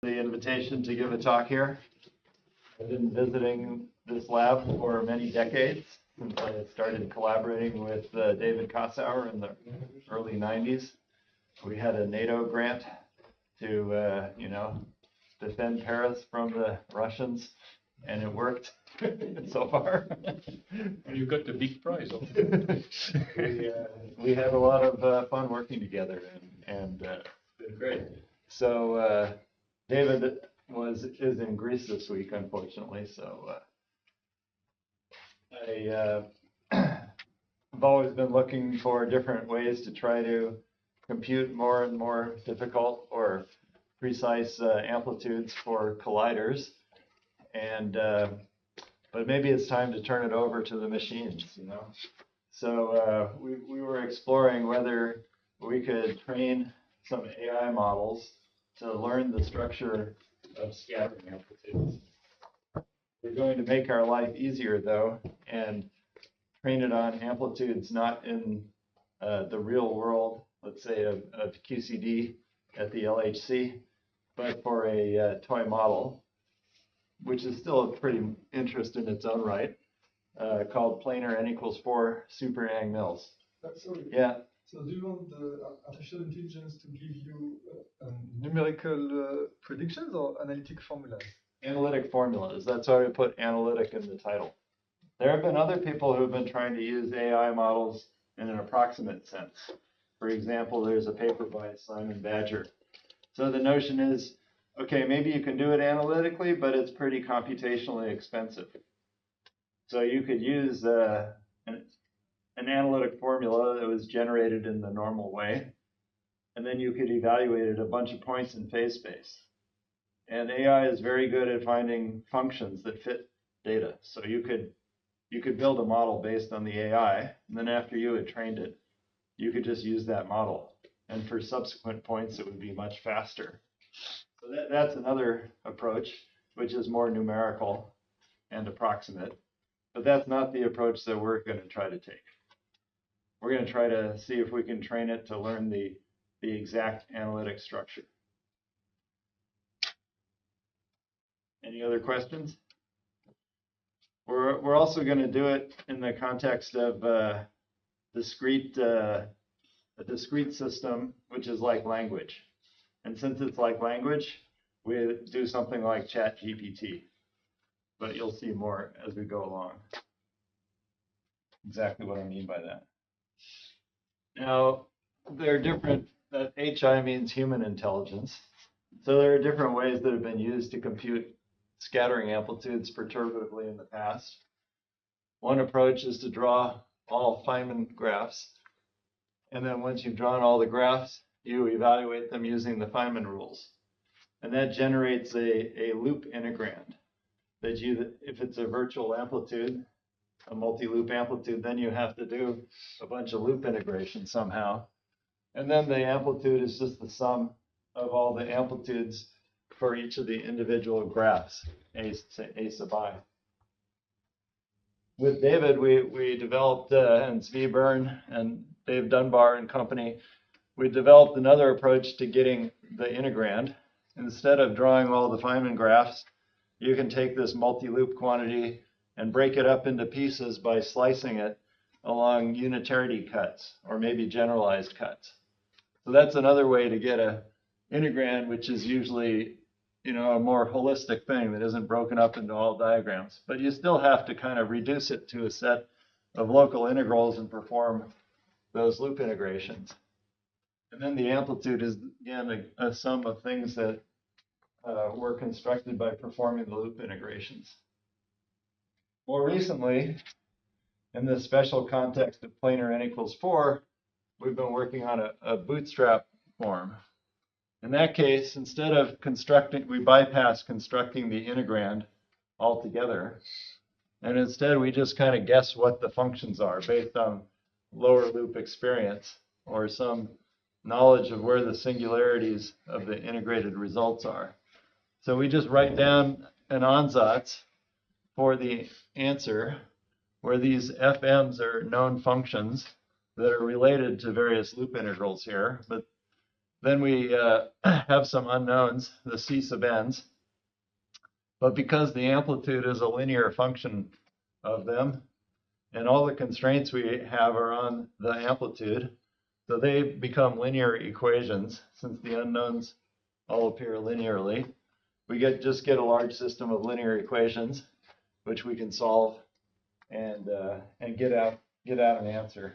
The invitation to give a talk here. I've been visiting this lab for many decades since I started collaborating with David Kossauer in the early 90s. We had a NATO grant to, defend Paris from the Russians, and it worked so far. And you got the big prize. We had a lot of fun working together, and it's been great. So David is in Greece this week, unfortunately. So I've always been looking for different ways to try to compute more and more difficult or precise amplitudes for colliders, and but maybe it's time to turn it over to the machines, So we were exploring whether we could train some AI models to learn the structure of scattering amplitudes. We're going to make our life easier, though, and train it on amplitudes not in the real world, let's say of QCD at the LHC, but for a toy model, which is still a pretty interest in its own right, called planar n=4 super Yang-Mills. Sorry. Yeah. So do you want the artificial intelligence to give you numerical predictions or analytic formulas? Analytic formulas. That's why we put analytic in the title. There have been other people who have been trying to use AI models in an approximate sense. For example, there's a paper by Simon Badger. So the notion is, okay, maybe you can do it analytically, but it's pretty computationally expensive. So you could use an analytic formula that was generated in the normal way, and then you could evaluate it at a bunch of points in phase space. And AI is very good at finding functions that fit data. So you could build a model based on the AI, and then after you had trained it, you could just use that model. And for subsequent points, it would be much faster. So that's another approach, which is more numerical and approximate. But that's not the approach that we're going to try to take. We're going to try to see if we can train it to learn the exact analytic structure. Any other questions? We're also going to do it in the context of a discrete system, which is like language. And since it's like language, we do something like ChatGPT. But you'll see more as we go along. Exactly what I mean by that. Now, there are different, that HI means human intelligence. So there are different ways that have been used to compute scattering amplitudes perturbatively in the past. One approach is to draw all Feynman graphs. And then once you've drawn all the graphs, you evaluate them using the Feynman rules. And that generates a loop integrand that if it's a virtual amplitude, a multi-loop amplitude, then you have to do a bunch of loop integration somehow. And then the amplitude is just the sum of all the amplitudes for each of the individual graphs, A sub I. With David, we developed, and Zvi Byrne and Dave Dunbar and company, we developed another approach to getting the integrand. Instead of drawing all the Feynman graphs, you can take this multi-loop quantity and break it up into pieces by slicing it along unitarity cuts or maybe generalized cuts. So that's another way to get a integrand, which is usually, a more holistic thing that isn't broken up into all diagrams. But you still have to kind of reduce it to a set of local integrals and perform those loop integrations. And then the amplitude is, again, a sum of things that were constructed by performing the loop integrations. More recently, in this special context of planar n=4, we've been working on a bootstrap form. In that case, instead of we bypass constructing the integrand altogether, and instead we just kind of guess what the functions are based on lower loop experience or some knowledge of where the singularities of the integrated results are. So we just write down an ansatz for the answer where these FMs are known functions that are related to various loop integrals here, but Then we have some unknowns, the C sub n's. But because the amplitude is a linear function of them, and all the constraints we have are on the amplitude, so they become linear equations since the unknowns all appear linearly. We just get a large system of linear equations, which we can solve and get out an answer.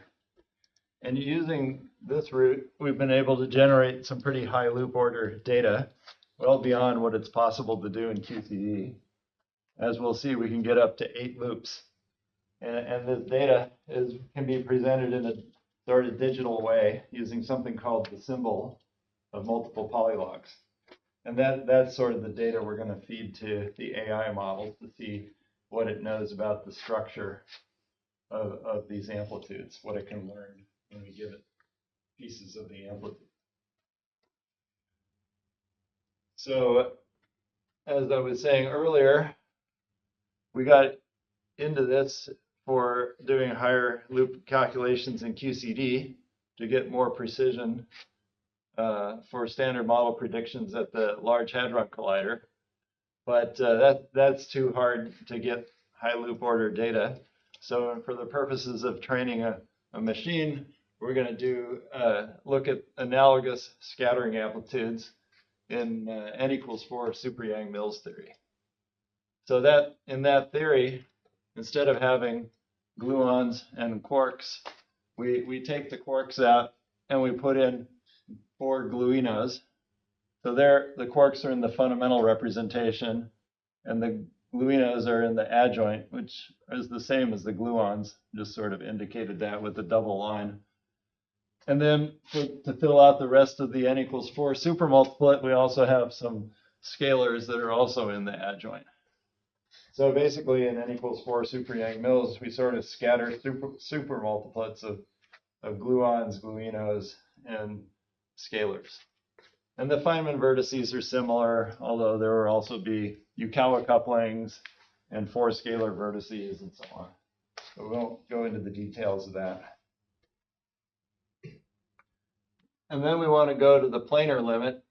And using this route, we've been able to generate some pretty high loop order data, well beyond what it's possible to do in QCD. As we'll see, we can get up to 8 loops. And this data can be presented in a sort of digital way using something called the symbol of multiple polylogs. And that's sort of the data we're going to feed to the AI model to see what it knows about the structure of these amplitudes, what it can learn when we give it pieces of the amplitude. So as I was saying earlier, we got into this for doing higher loop calculations in QCD to get more precision for standard model predictions at the Large Hadron Collider. But that's too hard to get high loop order data. So for the purposes of training a machine, we're going to look at analogous scattering amplitudes in n equals 4 super Yang-Mills theory. So that in that theory, instead of having gluons and quarks, we take the quarks out and we put in 4 gluinos. So there, the quarks are in the fundamental representation, and the gluinos are in the adjoint, which is the same as the gluons, just sort of indicated that with the double line. And then to fill out the rest of the n equals 4 supermultiplet, we also have some scalars that are also in the adjoint. So basically in n equals 4 super Yang-Mills, we sort of scatter supermultiplets of gluons, gluinos, and scalars. And the Feynman vertices are similar, although there will also be Yukawa couplings and 4 scalar vertices and so on. So we won't go into the details of that. And then we want to go to the planar limit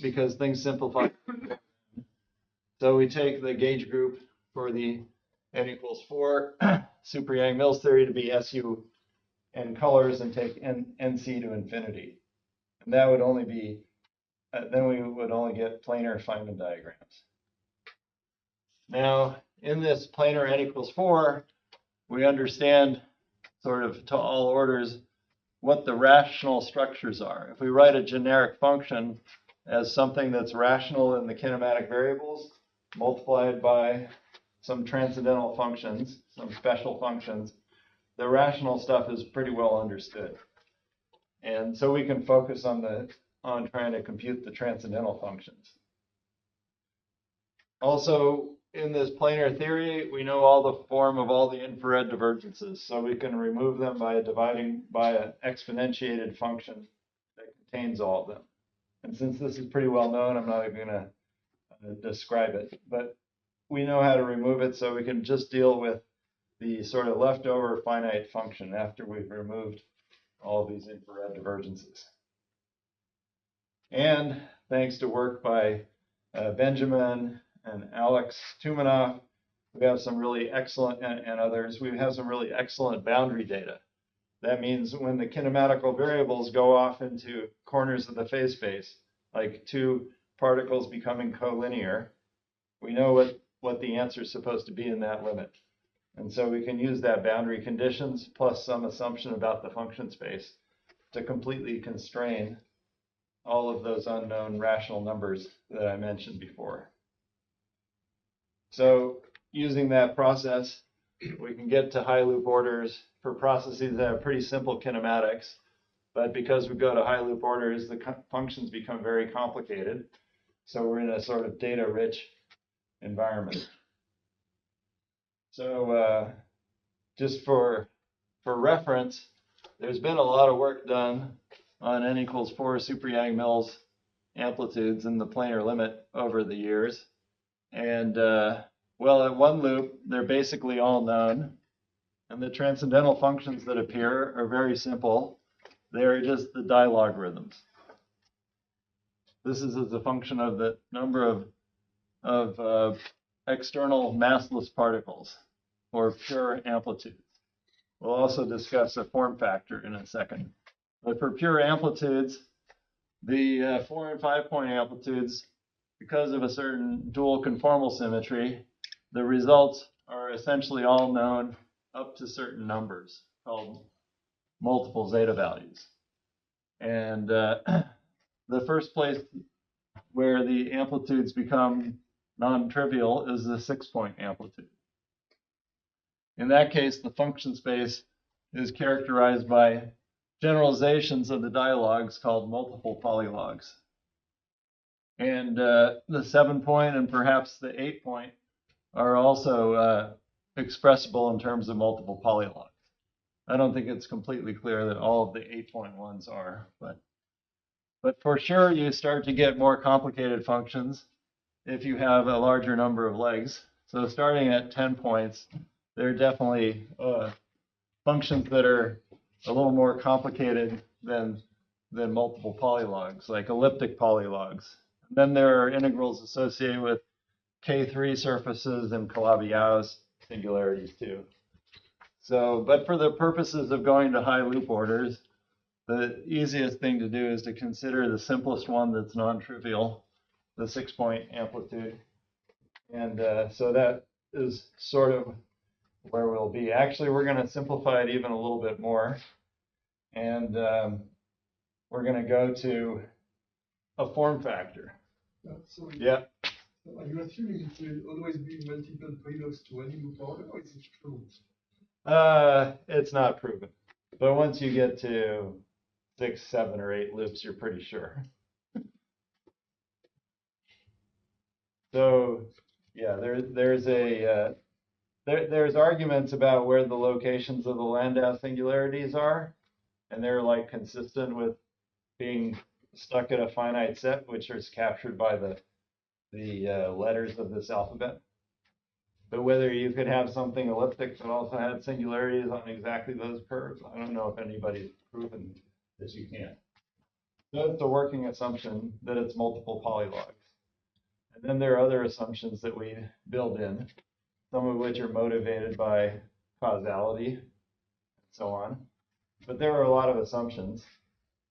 because things simplify. So we take the gauge group for the n equals 4 super Yang-Mills theory to be SU and colors and take NC to infinity. And that would only be, then we would only get planar Feynman diagrams. Now, in this planar n equals 4, we understand sort of to all orders what the rational structures are. If we write a generic function as something that's rational in the kinematic variables, multiplied by some transcendental functions, some special functions, the rational stuff is pretty well understood. And so we can focus on trying to compute the transcendental functions. Also, in this planar theory, we know all the form of all the infrared divergences, so we can remove them by dividing by an exponentiated function that contains all of them. And since this is pretty well known, I'm not even going to describe it, but we know how to remove it, so we can just deal with the sort of leftover finite function after we've removed all of these infrared divergences. And thanks to work by Benjamin and Alex Tumanoff, we have some really excellent, and others, we have some really excellent boundary data. That means when the kinematical variables go off into corners of the phase space, like 2 particles becoming collinear, we know what the answer is supposed to be in that limit. And so we can use that boundary conditions plus some assumption about the function space to completely constrain all of those unknown rational numbers that I mentioned before. So using that process, we can get to high loop orders for processes that have pretty simple kinematics. But because we go to high loop orders, the functions become very complicated. So we're in a sort of data-rich environment. So just for reference, there's been a lot of work done on n equals 4 super Yang-Mills amplitudes in the planar limit over the years. And well, at one loop, they're basically all known. And the transcendental functions that appear are very simple. They're just the dilogarithms. This is as a function of the number of external massless particles, or pure amplitudes. We'll also discuss a form factor in a second. But for pure amplitudes, the 4 and 5 point amplitudes, because of a certain dual conformal symmetry, the results are essentially all known up to certain numbers called multiple zeta values. And the first place where the amplitudes become non-trivial is the 6 point amplitude. In that case, the function space is characterized by generalizations of the dialogues called multiple polylogs. And the 7 point and perhaps the 8 point are also expressible in terms of multiple polylogs. I don't think it's completely clear that all of the 8 point ones are, but for sure you start to get more complicated functions if you have a larger number of legs. So starting at 10 points, there are definitely functions that are a little more complicated than multiple polylogs, like elliptic polylogs. And then there are integrals associated with K3 surfaces and Calabi-Yau's singularities too. So, but for the purposes of going to high loop orders, the easiest thing to do is to consider the simplest one that's non-trivial, the 6 point amplitude. And so that is sort of where we'll be. Actually, we're going to simplify it even a little bit more. And we're going to go to a form factor. So Yeah. are you assuming it will always be multiple polylogs to any loop order, or is it true? It's not proven. But once you get to 6, 7, or 8 loops, you're pretty sure. So yeah, there's arguments about where the locations of the Landau singularities are, and they're like consistent with being stuck at a finite set, which is captured by the letters of this alphabet. But whether you could have something elliptic that also had singularities on exactly those curves, I don't know if anybody's proven that you can. So it's a working assumption that it's multiple polylogs. And then there are other assumptions that we build in, some of which are motivated by causality and so on. But there are a lot of assumptions.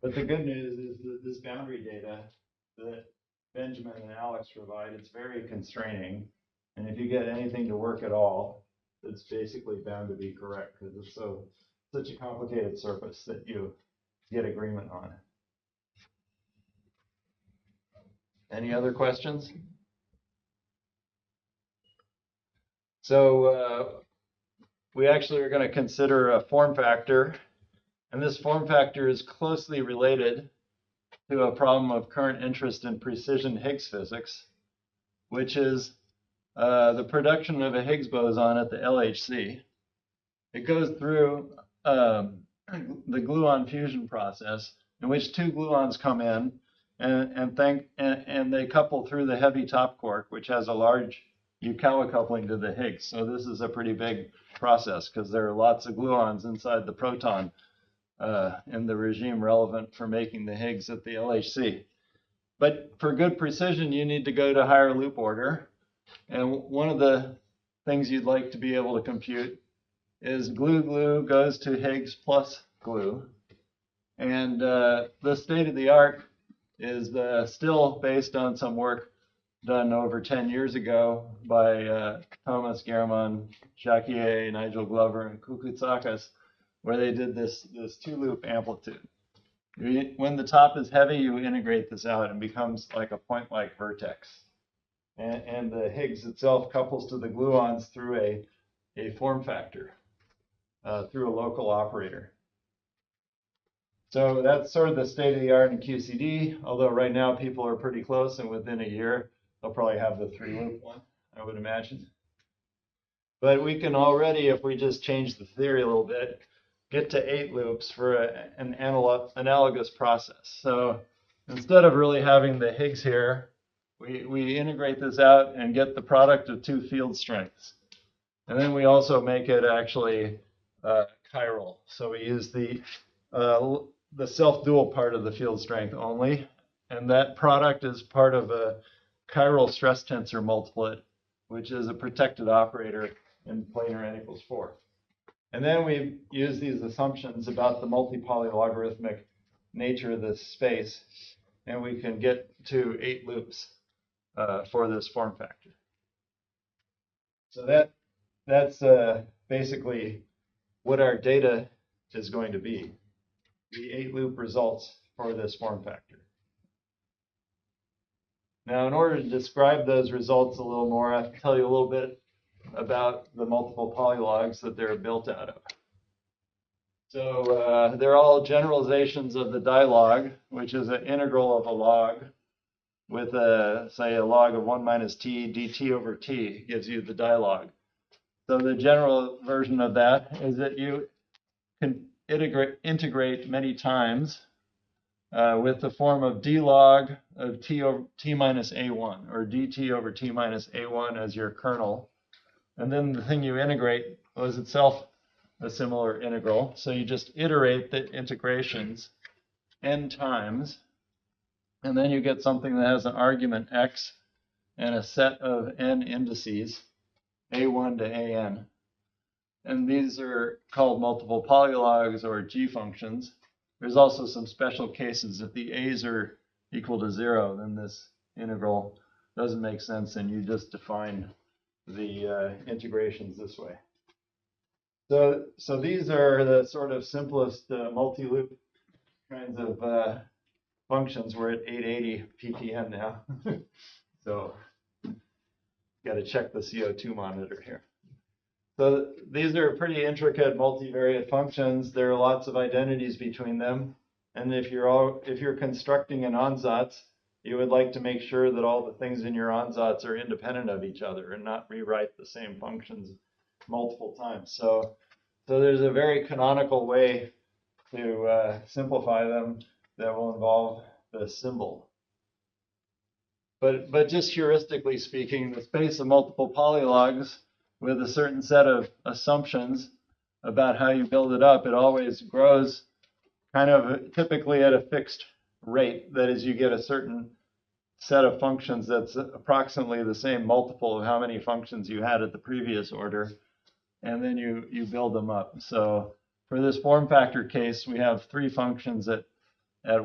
But the good news is that this boundary data that Benjamin and Alex provide, it's very constraining. And if you get anything to work at all, it's basically bound to be correct because it's such a complicated surface that you get agreement on. Any other questions? So we actually are going to consider a form factor, and this form factor is closely related to a problem of current interest in precision Higgs physics, which is the production of a Higgs boson at the LHC. It goes through the gluon fusion process, in which 2 gluons come in and they couple through the heavy top quark, which has a large Yukawa coupling to the Higgs. So this is a pretty big process because there are lots of gluons inside the proton in the regime relevant for making the Higgs at the LHC. But for good precision, you need to go to higher loop order. And one of the things you'd like to be able to compute is glue goes to Higgs plus glue. And the state of the art is still based on some work done over 10 years ago by Thomas German, Jacquier, Nigel Glover, and Koukoutsakis, where they did this 2-loop amplitude. When the top is heavy, you integrate this out and becomes like a point-like vertex. And the Higgs itself couples to the gluons through a form factor, through a local operator. So that's sort of the state of the art in QCD, although right now people are pretty close, and within a year, they'll probably have the 3-loop one, I would imagine. But we can already, if we just change the theory a little bit, get to 8 loops for an analogous process. So instead of really having the Higgs here, we integrate this out and get the product of 2 field strengths. And then we also make it actually chiral. So we use the self-dual part of the field strength only, And that product is part of a chiral stress tensor multiplet, which is a protected operator in planar n equals 4. And then we use these assumptions about the multi-polylogarithmic nature of this space, and we can get to 8 loops for this form factor. So that's basically what our data is going to be, the 8 loop results for this form factor. Now, in order to describe those results a little more, I have to tell you a little bit about the multiple polylogs that they're built out of. So they're all generalizations of the dilog, which is an integral of a log with, say, a log of 1 minus t dt over t gives you the dilog. So the general version of that is that you can integrate many times with the form of d log of t over t minus a1, or dt over t minus a1 as your kernel. And then the thing you integrate was itself a similar integral. So you just iterate the integrations n times, and then you get something that has an argument x and a set of n indices, a1 to an. And these are called multiple polylogs or g functions. There's also some special cases. If the a's are equal to 0, then this integral doesn't make sense, and you just define the integrations this way. So these are the sort of simplest multi-loop kinds of functions. We're at 880 ppm now. So got to check the CO2 monitor here. So these are pretty intricate multivariate functions. There are lots of identities between them. And if you're constructing an ansatz, you would like to make sure that all the things in your ansatz are independent of each other and not rewrite the same functions multiple times. So there's a very canonical way to simplify them that will involve the symbol. But just heuristically speaking, the space of multiple polylogs with a certain set of assumptions about how you build it up, it always grows kind of typically at a fixed rate. That is, you get a certain set of functions that's approximately the same multiple of how many functions you had at the previous order, and then you build them up. So for this form factor case, we have 3 functions at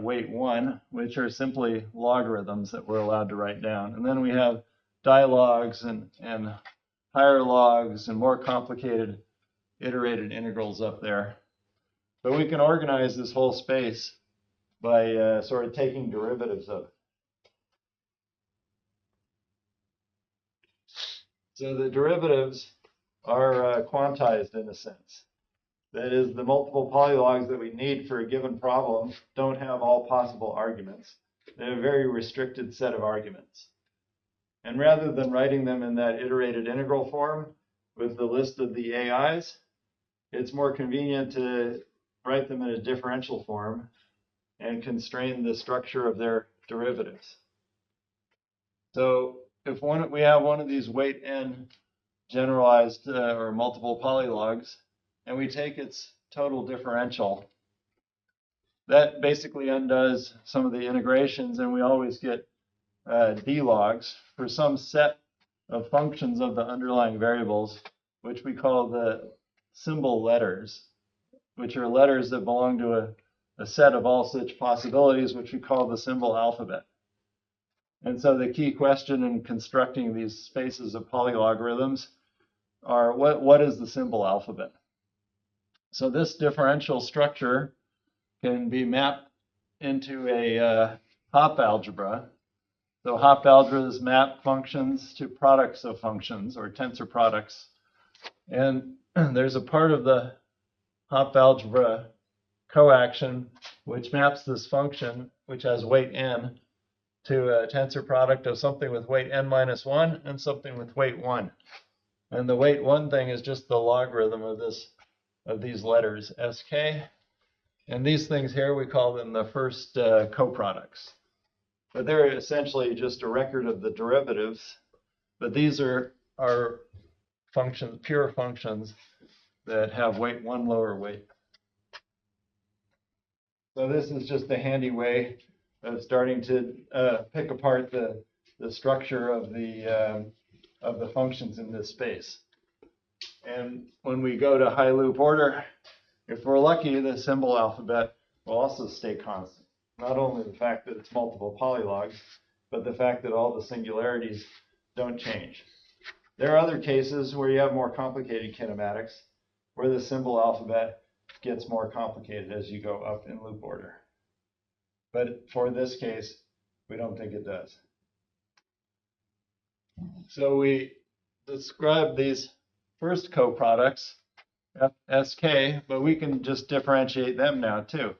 weight 1, which are simply logarithms that we're allowed to write down. And then we have dilogs and higher logs and more complicated iterated integrals up there. But we can organize this whole space by sort of taking derivatives of it. So the derivatives are quantized in a sense. That is, the multiple polylogs that we need for a given problem don't have all possible arguments. They have a very restricted set of arguments. And rather than writing them in that iterated integral form with the list of the AIs, it's more convenient to write them in a differential form and constrain the structure of their derivatives. So if we have one of these weight n generalized or multiple polylogs, and we take its total differential, that basically undoes some of the integrations, and we always get d logs for some set of functions of the underlying variables, which we call the symbol letters, which are letters that belong to a set of all such possibilities, which we call the symbol alphabet. And so the key question in constructing these spaces of polylogarithms are what is the symbol alphabet? So this differential structure can be mapped into a Hopf algebra. So Hopf algebras map functions to products of functions, or tensor products. And there's a part of the Hopf algebra coaction which maps this function, which has weight n, to a tensor product of something with weight n minus 1 and something with weight 1. And the weight 1 thing is just the logarithm of these letters, sk. And these things here, we call them the first coproducts. But they're essentially just a record of the derivatives. But these are functions, pure functions that have weight 1 lower weight. So this is just a handy way starting to pick apart the structure of the functions in this space. And when we go to high loop order, if we're lucky, the symbol alphabet will also stay constant. Not only the fact that it's multiple polylogs, but the fact that all the singularities don't change. There are other cases where you have more complicated kinematics, where the symbol alphabet gets more complicated as you go up in loop order. But for this case, we don't think it does. So we describe these first coproducts, SK, but we can just differentiate them now too.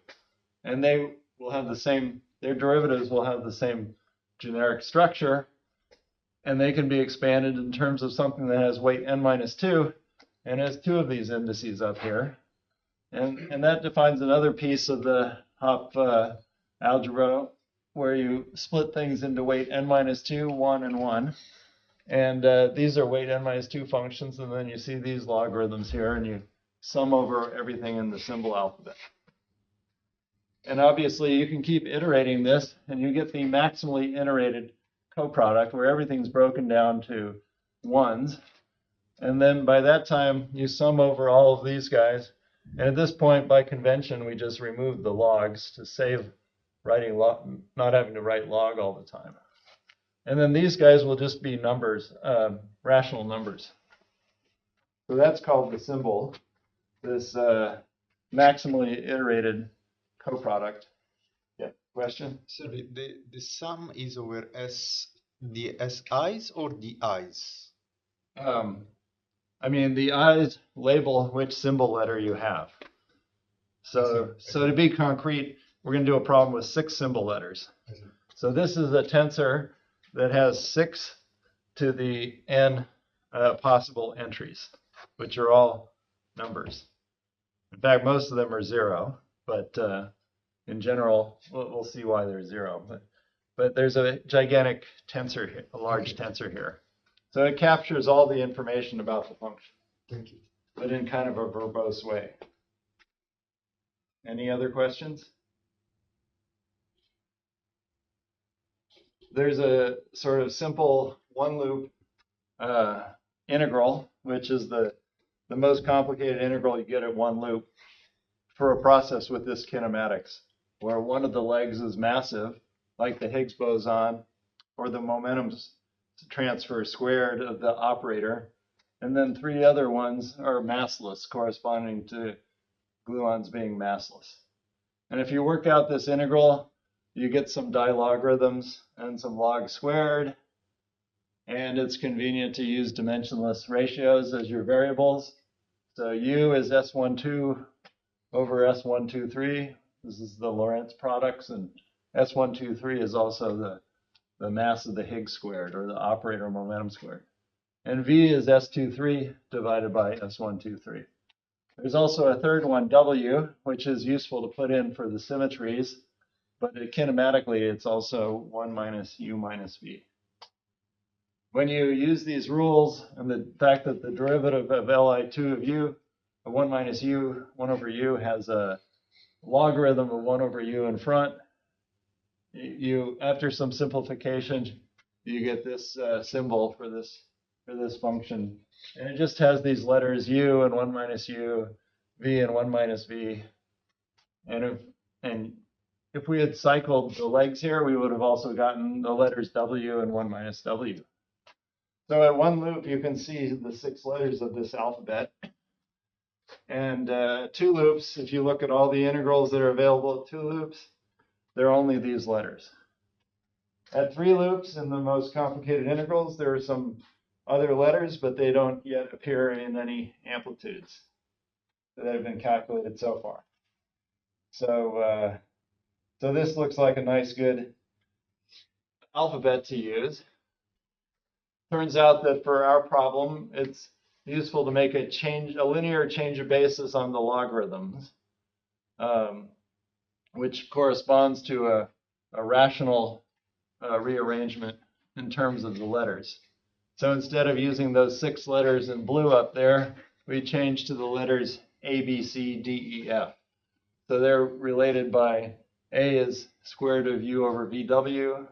And they will have the same, their derivatives will have the same generic structure, and they can be expanded in terms of something that has weight n minus 2 and has two of these indices up here. And that defines another piece of the Hop algebra where you split things into weight n minus 2, 1, and 1. And these are weight n minus 2 functions, and then you see these logarithms here, and you sum over everything in the symbol alphabet. And obviously, you can keep iterating this, and you get the maximally iterated coproduct where everything's broken down to ones. And then by that time, you sum over all of these guys. And at this point, by convention, we just remove the logs to save writing not having to write log all the time. And then these guys will just be numbers, rational numbers. So that's called the symbol, this maximally iterated coproduct. Yeah, question? So the sum is over the SIs or the I's? I mean, the I's label which symbol letter you have. So to be concrete, we're going to do a problem with 6 symbol letters. So this is a tensor that has 6 to the n possible entries, which are all numbers. In fact, most of them are 0, but in general, we'll see why they're 0. But there's a gigantic tensor here, a large tensor here. So it captures all the information about the function. Thank you. But in kind of a verbose way. Any other questions? There's a sort of simple one-loop integral, which is the most complicated integral you get at one loop for a process with this kinematics, where one of the legs is massive, like the Higgs boson, or the momentum transfer squared of the operator, and then 3 other ones are massless, corresponding to gluons being massless. And if you work out this integral, you get some dilogarithms and some log squared, and it's convenient to use dimensionless ratios as your variables. So U is S12 over S123. This is the Lorentz products, and S123 is also the mass of the Higgs squared, or the operator momentum squared. And V is S23 divided by S123. There's also a third one, W, which is useful to put in for the symmetries, but kinematically, it's also 1 minus U minus V. When you use these rules and the fact that the derivative of Li2 of U, 1 minus U, 1 over U, has a logarithm of 1 over U in front, you, after some simplification, you get this symbol for this function. And it just has these letters U and 1 minus U, V and 1 minus V. And if we had cycled the legs here, we would have also gotten the letters W and 1 minus W. So at one loop, you can see the 6 letters of this alphabet. And 2 loops, if you look at all the integrals that are available at 2 loops, they're only these letters. At 3 loops, in the most complicated integrals, there are some other letters, but they don't yet appear in any amplitudes that have been calculated so far. So this looks like a nice, good alphabet to use. Turns out that for our problem, it's useful to make a linear change of basis on the logarithms, which corresponds to a rational rearrangement in terms of the letters. So instead of using those 6 letters in blue up there, we change to the letters A, B, C, D, E, F. So they're related by A is square root of u over vw,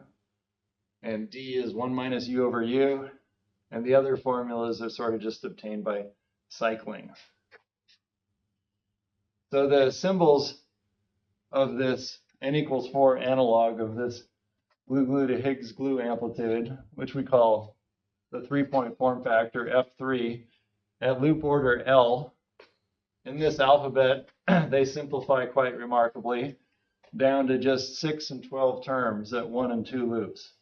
and d is 1 minus u over u, and the other formulas are sort of just obtained by cycling. So the symbols of this n equals 4 analog of this glue to Higgs glue amplitude, which we call the 3-point form factor F3, at loop order L. In this alphabet, they simplify quite remarkably down to just 6 and 12 terms at 1 and 2 loops.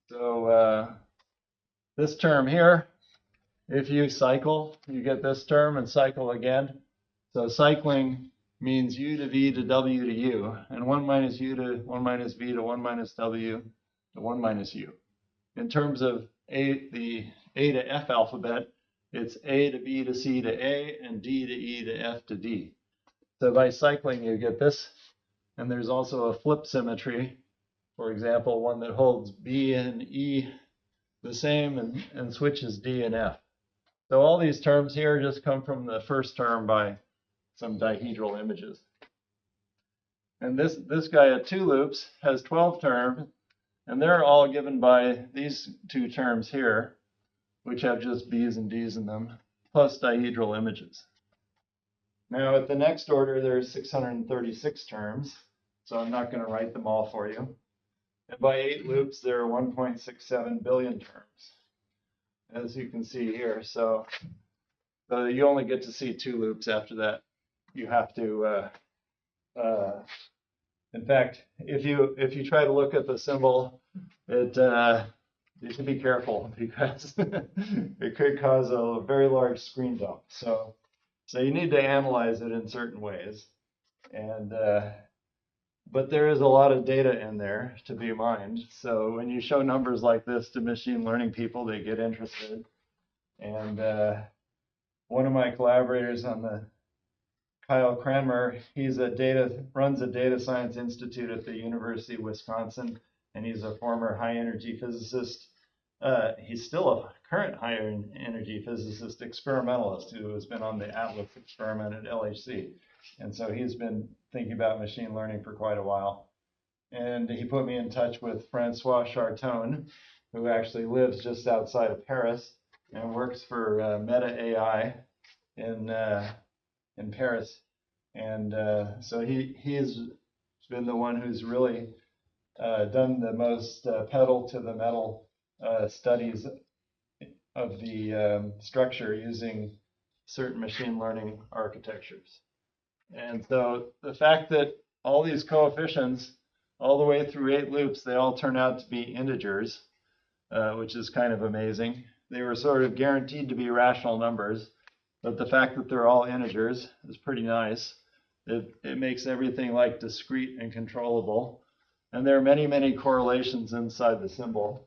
So this term here, if you cycle, you get this term and cycle again. So cycling means u to v to w to u, and 1 minus u to 1 minus v to 1 minus w to 1 minus u. In terms of the A to F alphabet, it's A to B to C to A and D to E to F to D. So by cycling, you get this. And there's also a flip symmetry, for example, one that holds B and E the same and switches D and F. So all these terms here just come from the first term by some dihedral images. And this guy at 2 loops has 12 terms, and they're all given by these 2 terms here, which have just B's and D's in them, plus dihedral images. Now at the next order, there's 636 terms, so I'm not going to write them all for you. And by 8 loops, there are 1.67 billion terms, as you can see here. So you only get to see 2 loops after that. You have to, in fact, if you try to look at the symbol, you should be careful because it could cause a very large screen dump. So you need to analyze it in certain ways, and but there is a lot of data in there to be mined. So when you show numbers like this to machine learning people, they get interested. And one of my collaborators on the Kyle Cranmer, runs a data science institute at the University of Wisconsin, and he's a former high energy physicist. He's still a current high energy physicist experimentalist who has been on the Atlas experiment at LHC. And so he's been thinking about machine learning for quite a while. And he put me in touch with Francois Charton, who actually lives just outside of Paris and works for Meta AI in Paris. And so he's been the one who's really done the most pedal to the metal studies of the structure using certain machine learning architectures. And so the fact that all these coefficients, all the way through 8 loops, they all turn out to be integers, which is kind of amazing. They were sort of guaranteed to be rational numbers, but the fact that they're all integers is pretty nice. It makes everything like discrete and controllable. And there are many, many correlations inside the symbol.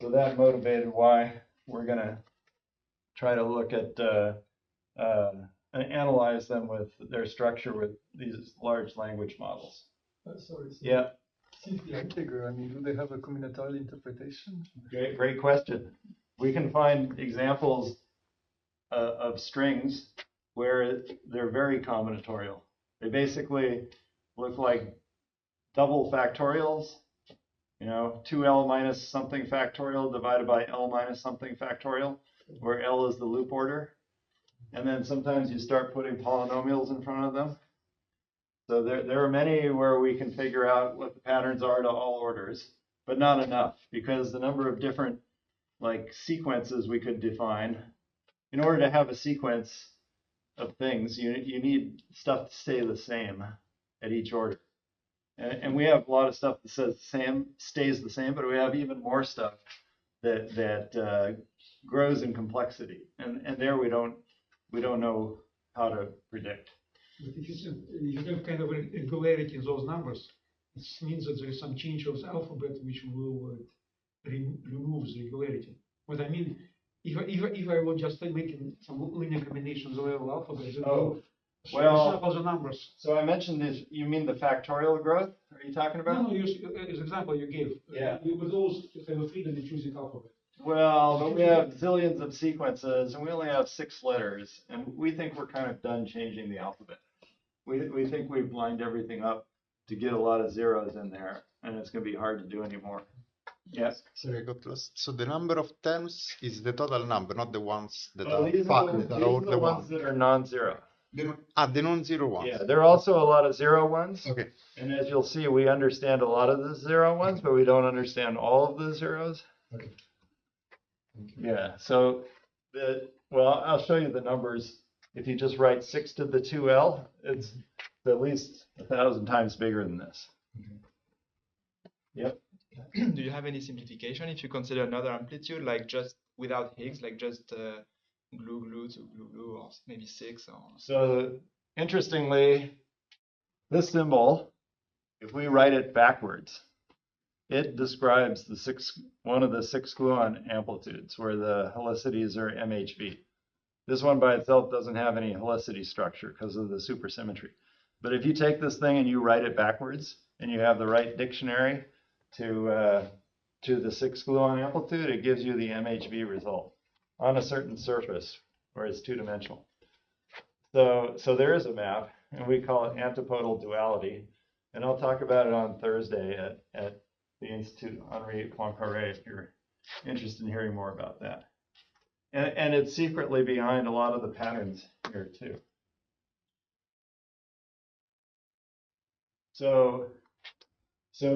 So that motivated why we're going to try to look at and analyze them with their structure with these large language models. Sorry. So Yeah. since the integer, I mean, do they have a combinatorial interpretation? Great question. We can find examples of strings where they're very combinatorial. They basically look like double factorials. 2L minus something factorial divided by L minus something factorial, where L is the loop order. And then sometimes you start putting polynomials in front of them. So there are many where we can figure out what the patterns are to all orders, but not enough, because the number of different sequences we could define. In order to have a sequence of things, you need stuff to stay the same at each order. And we have a lot of stuff that stays the same, but we have even more stuff that grows in complexity. And there we don't know how to predict. But if you have kind of a regularity in those numbers, it means that there is some change of the alphabet which will remove the regularity. What I mean, if I were just making some linear combinations of the alphabet, it will shuffle the numbers. So I mentioned this. You mean the factorial growth? Are you talking about? No, as example you gave. Yeah. With those, you have a freedom in choosing alphabet. Well, but we have zillions of sequences, and we only have 6 letters, and we think we're kind of done changing the alphabet. We think we've lined everything up to get a lot of zeros in there, and it's going to be hard to do anymore. Yes. Sorry, I got lost. So the number of terms is the total number, not the ones that Well, are these factored are over the the ones one. that are non-zero. The non-zero ones. Yeah, there are also a lot of zero ones. Okay. And as you'll see, we understand a lot of the zero ones, but we don't understand all of the zeros. Okay. Yeah, so well, I'll show you the numbers. If you just write 6 to the 2L, it's at least 1,000 times bigger than this. Yep. Do you have any simplification if you consider another amplitude, like just without Higgs, like just glue to glue, or maybe 6? Or... So interestingly, this symbol, if we write it backwards, it describes one of the 6 gluon amplitudes where the helicities are MHV. This one by itself doesn't have any helicity structure because of the supersymmetry. But if you take this thing and you write it backwards and you have the right dictionary to the 6 gluon amplitude, it gives you the MHV result on a certain surface where it's two-dimensional. So there is a map, and we call it antipodal duality. And I'll talk about it on Thursday at the Institut Henri Poincaré if you're interested in hearing more about that. And it's secretly behind a lot of the patterns here too. So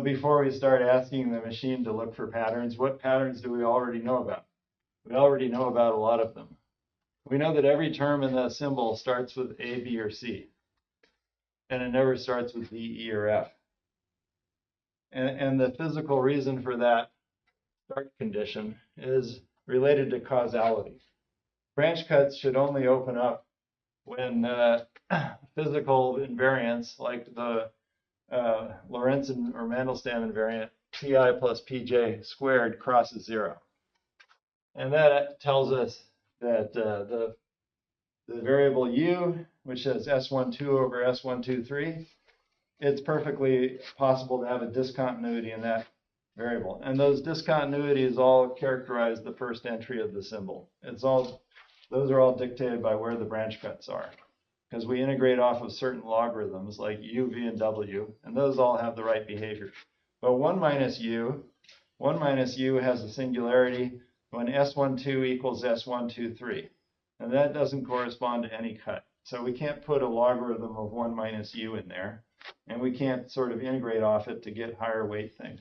before we start asking the machine to look for patterns, what patterns do we already know about? We already know about a lot of them. We know that every term in the symbol starts with A, B, or C. And it never starts with D, E, or F. And the physical reason for that start condition is related to causality. Branch cuts should only open up when physical invariants like the Lorentz or Mandelstam invariant Pi plus Pj squared crosses 0. And that tells us that the variable u, which says S12 over S123, it's perfectly possible to have a discontinuity in that variable. And those discontinuities all characterize the first entry of the symbol. Those are all dictated by where the branch cuts are, because we integrate off of certain logarithms like u, v, and w, and those all have the right behavior. But 1 minus u has a singularity when S12 equals S123, and that doesn't correspond to any cut. So we can't put a logarithm of 1 minus u in there, and we can't sort of integrate off it to get higher weight things.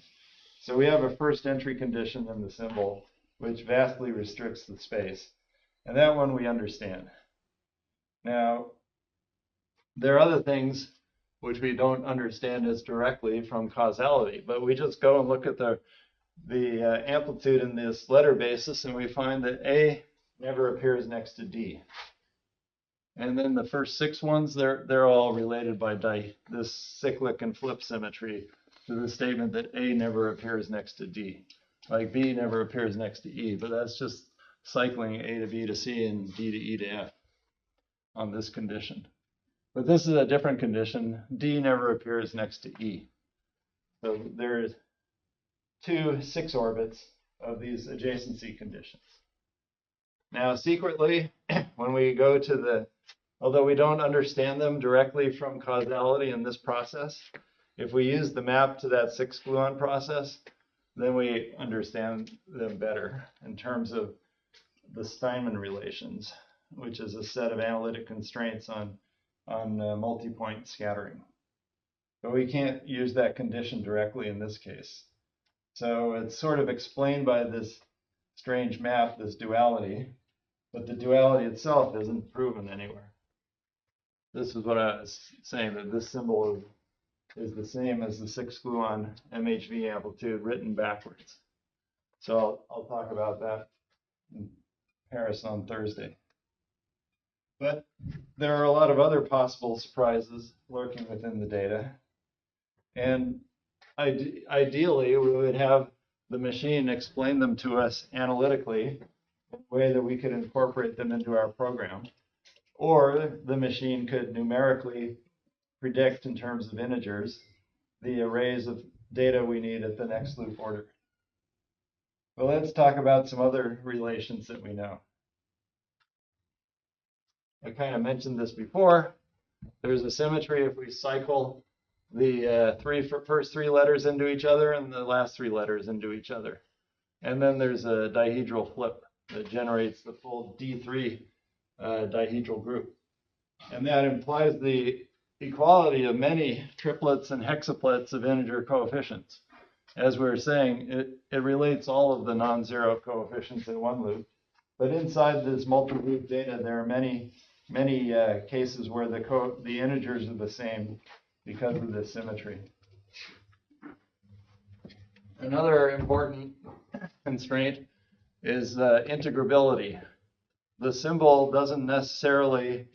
So we have a first entry condition in the symbol, which vastly restricts the space. And that one we understand. Now, there are other things which we don't understand as directly from causality, but we just go and look at the amplitude in this letter basis, and we find that A never appears next to D. And then the first 6 ones, they're all related by this cyclic and flip symmetry to the statement that A never appears next to D. Like B never appears next to E, but that's just cycling A to B to C and D to E to F on this condition. But this is a different condition. D never appears next to E. So there's 2 6 orbits of these adjacency conditions. Now, secretly, when we go to although we don't understand them directly from causality in this process, if we use the map to that 6 gluon process, then we understand them better in terms of the Steinman relations, which is a set of analytic constraints on multi-point scattering. But we can't use that condition directly in this case. So it's sort of explained by this strange map, this duality, but the duality itself isn't proven anywhere. This is what I was saying, that this symbol is the same as the 6 gluon MHV amplitude written backwards. So I'll talk about that in Paris on Thursday. But there are a lot of other possible surprises lurking within the data. And ideally, we would have the machine explain them to us analytically in a way that we could incorporate them into our program. Or the machine could numerically predict in terms of integers the arrays of data we need at the next loop order. But let's talk about some other relations that we know. I kind of mentioned this before. There's a symmetry if we cycle the first three letters into each other and the last three letters into each other. And then there's a dihedral flip that generates the full D3 dihedral group. And that implies the equality of many triplets and hexaplets of integer coefficients. As we were saying, it relates all of the non-zero coefficients in one loop. But inside this multi-loop data, there are many cases where the integers are the same because of this symmetry. Another important constraint is integrability. The symbol doesn't necessarily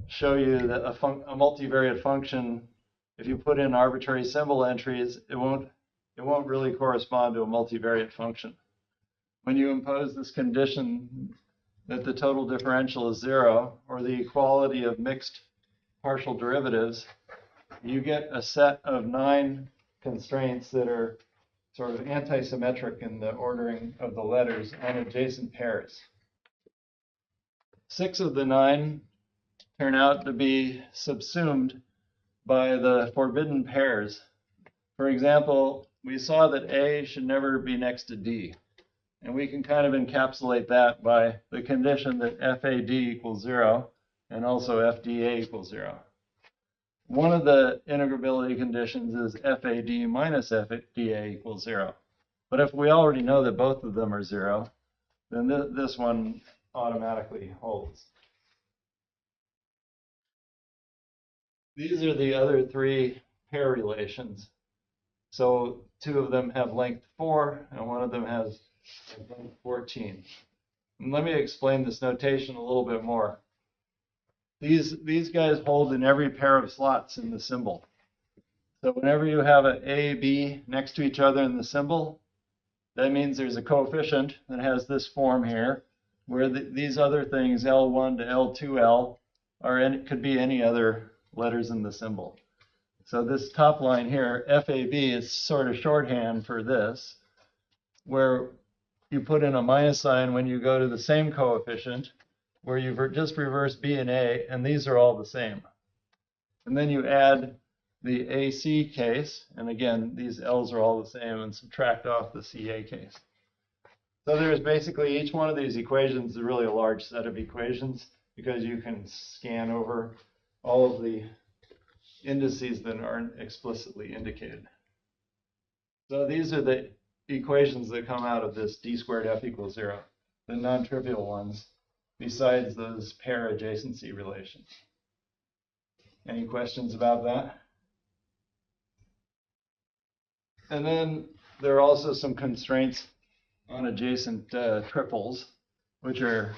show you that a multivariate function, if you put in arbitrary symbol entries, it won't really correspond to a multivariate function. When you impose this condition that the total differential is 0, or the equality of mixed partial derivatives, you get a set of 9 constraints that are sort of anti-symmetric in the ordering of the letters on adjacent pairs. 6 of the 9 turn out to be subsumed by the forbidden pairs. For example, we saw that A should never be next to D. And we can kind of encapsulate that by the condition that FAD equals 0 and also FDA equals 0. One of the integrability conditions is FAD minus FDA equals 0. But if we already know that both of them are 0, then this one automatically holds. These are the other 3 pair relations. So 2 of them have length 4, and one of them has 14. And let me explain this notation a little bit more. These guys hold in every pair of slots in the symbol. So whenever you have an A, B next to each other in the symbol, that means there's a coefficient that has this form here, where these other things, L1 to L2L, could be any other letters in the symbol. So this top line here, FAB, is sort of shorthand for this, where you put in a minus sign when you go to the same coefficient, where you just reverse B and A, and these are all the same. And then you add the AC case, and again, these L's are all the same, and subtract off the CA case. So there's basically each one of these equations is really a large set of equations, because you can scan over all of the indices that aren't explicitly indicated. So these are the equations that come out of this d squared f equals 0, the non-trivial ones, besides those pair adjacency relations. Any questions about that? And then there are also some constraints on adjacent triples, which are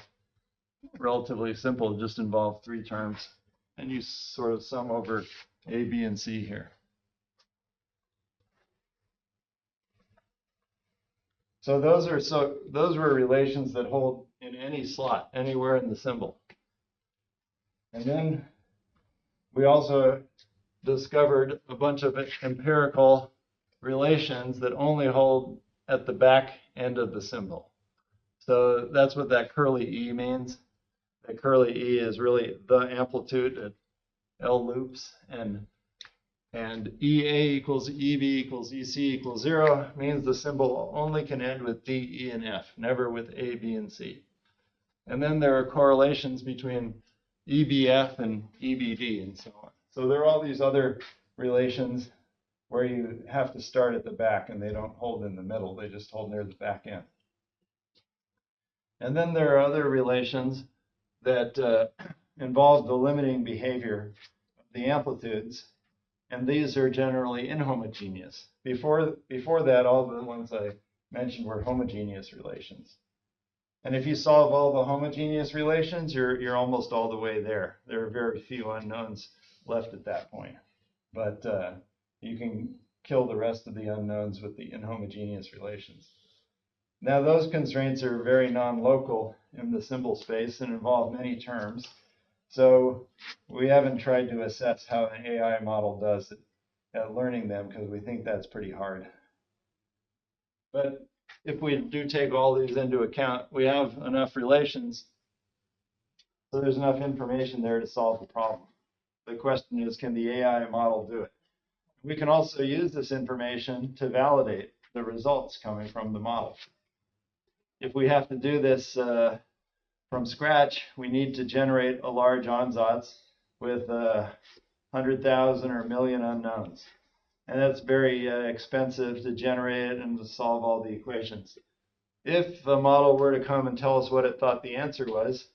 relatively simple, just involve 3 terms. And you sort of sum over A, B, and C here. So those were relations that hold in any slot, anywhere in the symbol. And then we also discovered a bunch of empirical relations that only hold at the back end of the symbol. So that's what that curly E means. That curly E is really the amplitude at L loops, and EA equals EB equals EC equals 0 means the symbol only can end with D, E, and F, never with A, B, and C. And then there are correlations between EBF and EBD and so on. So there are all these other relations where you have to start at the back, and they don't hold in the middle, they just hold near the back end. And then there are other relations that involve the limiting behavior of the amplitudes, and these are generally inhomogeneous. Before that, all the ones I mentioned were homogeneous relations. And if you solve all the homogeneous relations, you're almost all the way there. There are very few unknowns left at that point. But you can kill the rest of the unknowns with the inhomogeneous relations. Now, those constraints are very non-local in the symbol space and involve many terms. So we haven't tried to assess how an AI model does at learning them, because we think that's pretty hard. But if we do take all these into account, we have enough relations, so there's enough information there to solve the problem. The question is, can the AI model do it? We can also use this information to validate the results coming from the model. If we have to do this from scratch, we need to generate a large ansatz with 100,000 or a million unknowns. And that's very expensive to generate and to solve all the equations. If the model were to come and tell us what it thought the answer was,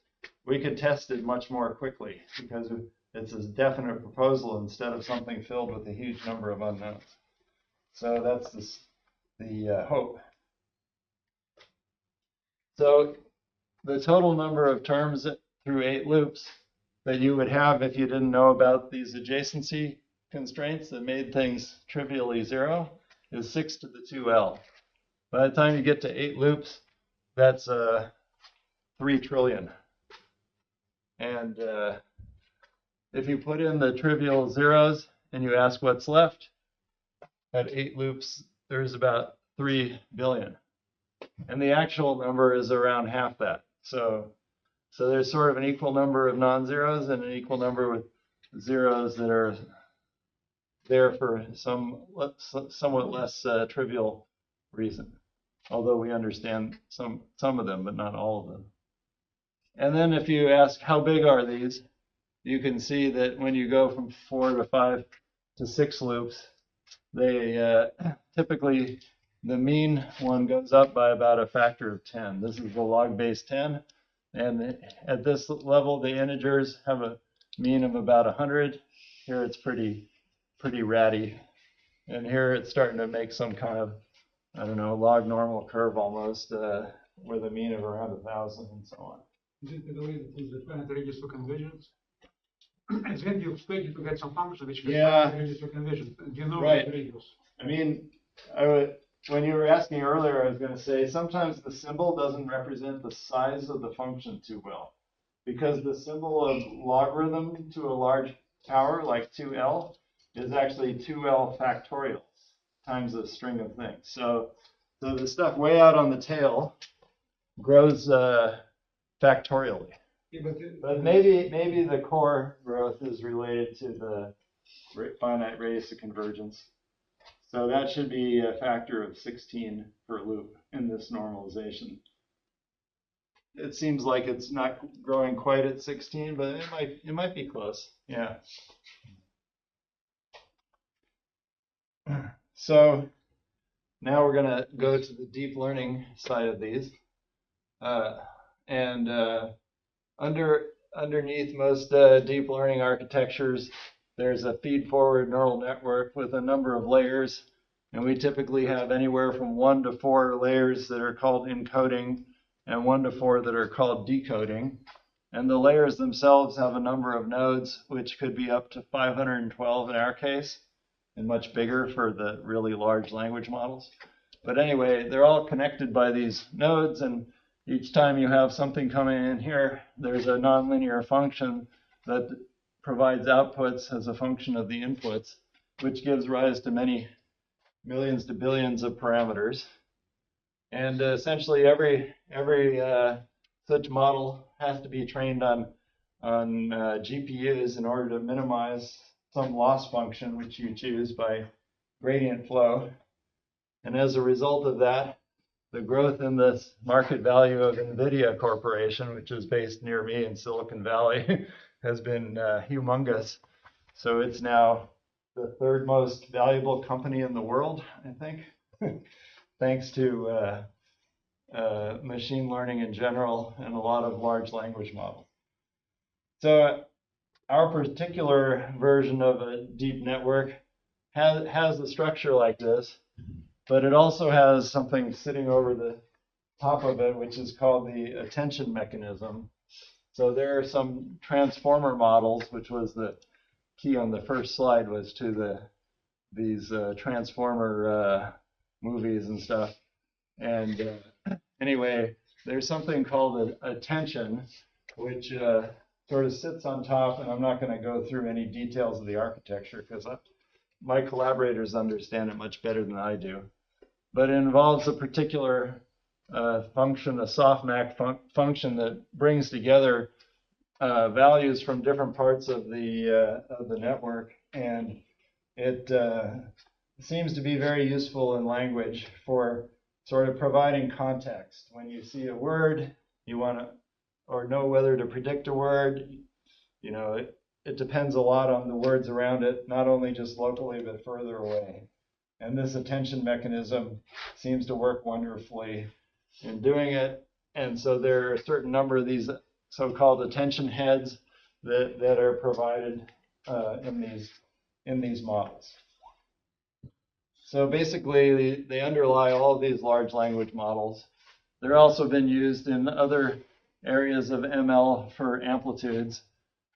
we could test it much more quickly because it's a definite proposal instead of something filled with a huge number of unknowns. So that's the hope. So the total number of terms through 8 loops that you would have if you didn't know about these adjacency constraints that made things trivially 0 is 6 to the 2L. By the time you get to 8 loops, that's 3 trillion. And if you put in the trivial zeros and you ask what's left, at 8 loops, there's about 3 billion. And the actual number is around half that. So there's sort of an equal number of non-zeros and an equal number with zeros that are there for some somewhat less trivial reason. Although we understand some of them, but not all of them. And then if you ask how big are these, you can see that when you go from 4 to 5 to 6 loops, they typically, the mean one goes up by about a factor of 10. This is the log base 10. And at this level, the integers have a mean of about 100. Here it's pretty ratty. And here it's starting to make some kind of, I don't know, log normal curve almost, with a mean of around 1,000 and so on. Is it the way that is the finite radius for convergence? And then you expect you to get some function which is finite radius for convergence. And you know Right. the radius. I mean, when you were asking earlier, I was going to say sometimes the symbol doesn't represent the size of the function too well. Because the symbol of logarithm to a large power, like 2L, is actually 2L factorial times a string of things. So the stuff way out on the tail grows factorially. Yeah, But maybe the core growth is related to the finite radius of convergence. So that should be a factor of 16 per loop in this normalization. It seems like it's not growing quite at 16, but it might be close. Yeah. So now we're going to go to the deep learning side of these. Underneath most deep learning architectures, there's a feed-forward neural network with a number of layers. And we typically have anywhere from 1 to 4 layers that are called encoding and 1 to 4 that are called decoding. And the layers themselves have a number of nodes, which could be up to 512 in our case, and much bigger for the really large language models. But anyway, they're all connected by these nodes, and each time you have something coming in here, there's a nonlinear function that provides outputs as a function of the inputs, which gives rise to many millions to billions of parameters. And essentially every such model has to be trained on GPUs in order to minimize some loss function which you choose by gradient flow. And as a result of that, the growth in this market value of NVIDIA Corporation, which is based near me in Silicon Valley, has been humongous. So it's now the 3rd most valuable company in the world, I think, thanks to machine learning in general and a lot of large language models. So our particular version of a deep network has a structure like this, but it also has something sitting over the top of it, which is called the attention mechanism. So there are some transformer models, which was the key on the first slide, was to these transformer movies and stuff. And anyway, there's something called attention, which sort of sits on top, and I'm not going to go through any details of the architecture because my collaborators understand it much better than I do. But it involves a particular function, a softmax function that brings together values from different parts of the network, and it seems to be very useful in language for sort of providing context. When you see a word, you want to, or know whether to predict a word, you know, it depends a lot on the words around it, not only just locally, but further away. And this attention mechanism seems to work wonderfully in doing it. And so there are a certain number of these so-called attention heads that are provided in these models. So basically, they underlie all of these large language models. They're also been used in other areas of ML for amplitudes.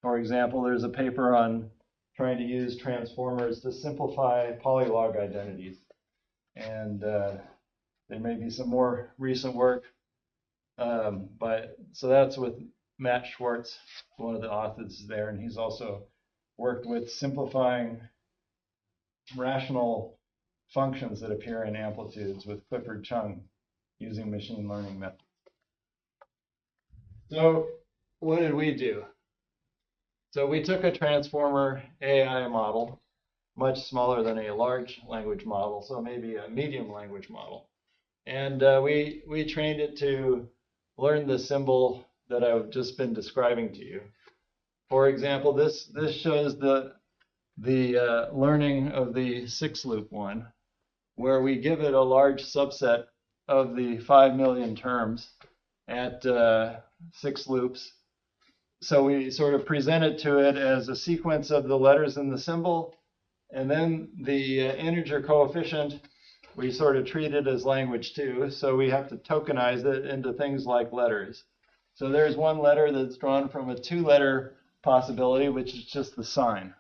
For example, there's a paper on trying to use transformers to simplify polylog identities. And there may be some more recent work. So that's with Matt Schwartz, one of the authors there, and he's also worked with simplifying rational functions that appear in amplitudes with Clifford Chung using machine learning methods. So what did we do? So we took a transformer AI model, much smaller than a large language model, so maybe a medium language model. And we trained it to learn the symbol that I've just been describing to you. For example, this shows the learning of the 6-loop one, where we give it a large subset of the 5 million terms at 6 loops. So we sort of present it to it as a sequence of the letters in the symbol, and then the integer coefficient, we sort of treat it as language too, so we have to tokenize it into things like letters. So there's one letter that's drawn from a 2-letter possibility, which is just the sign.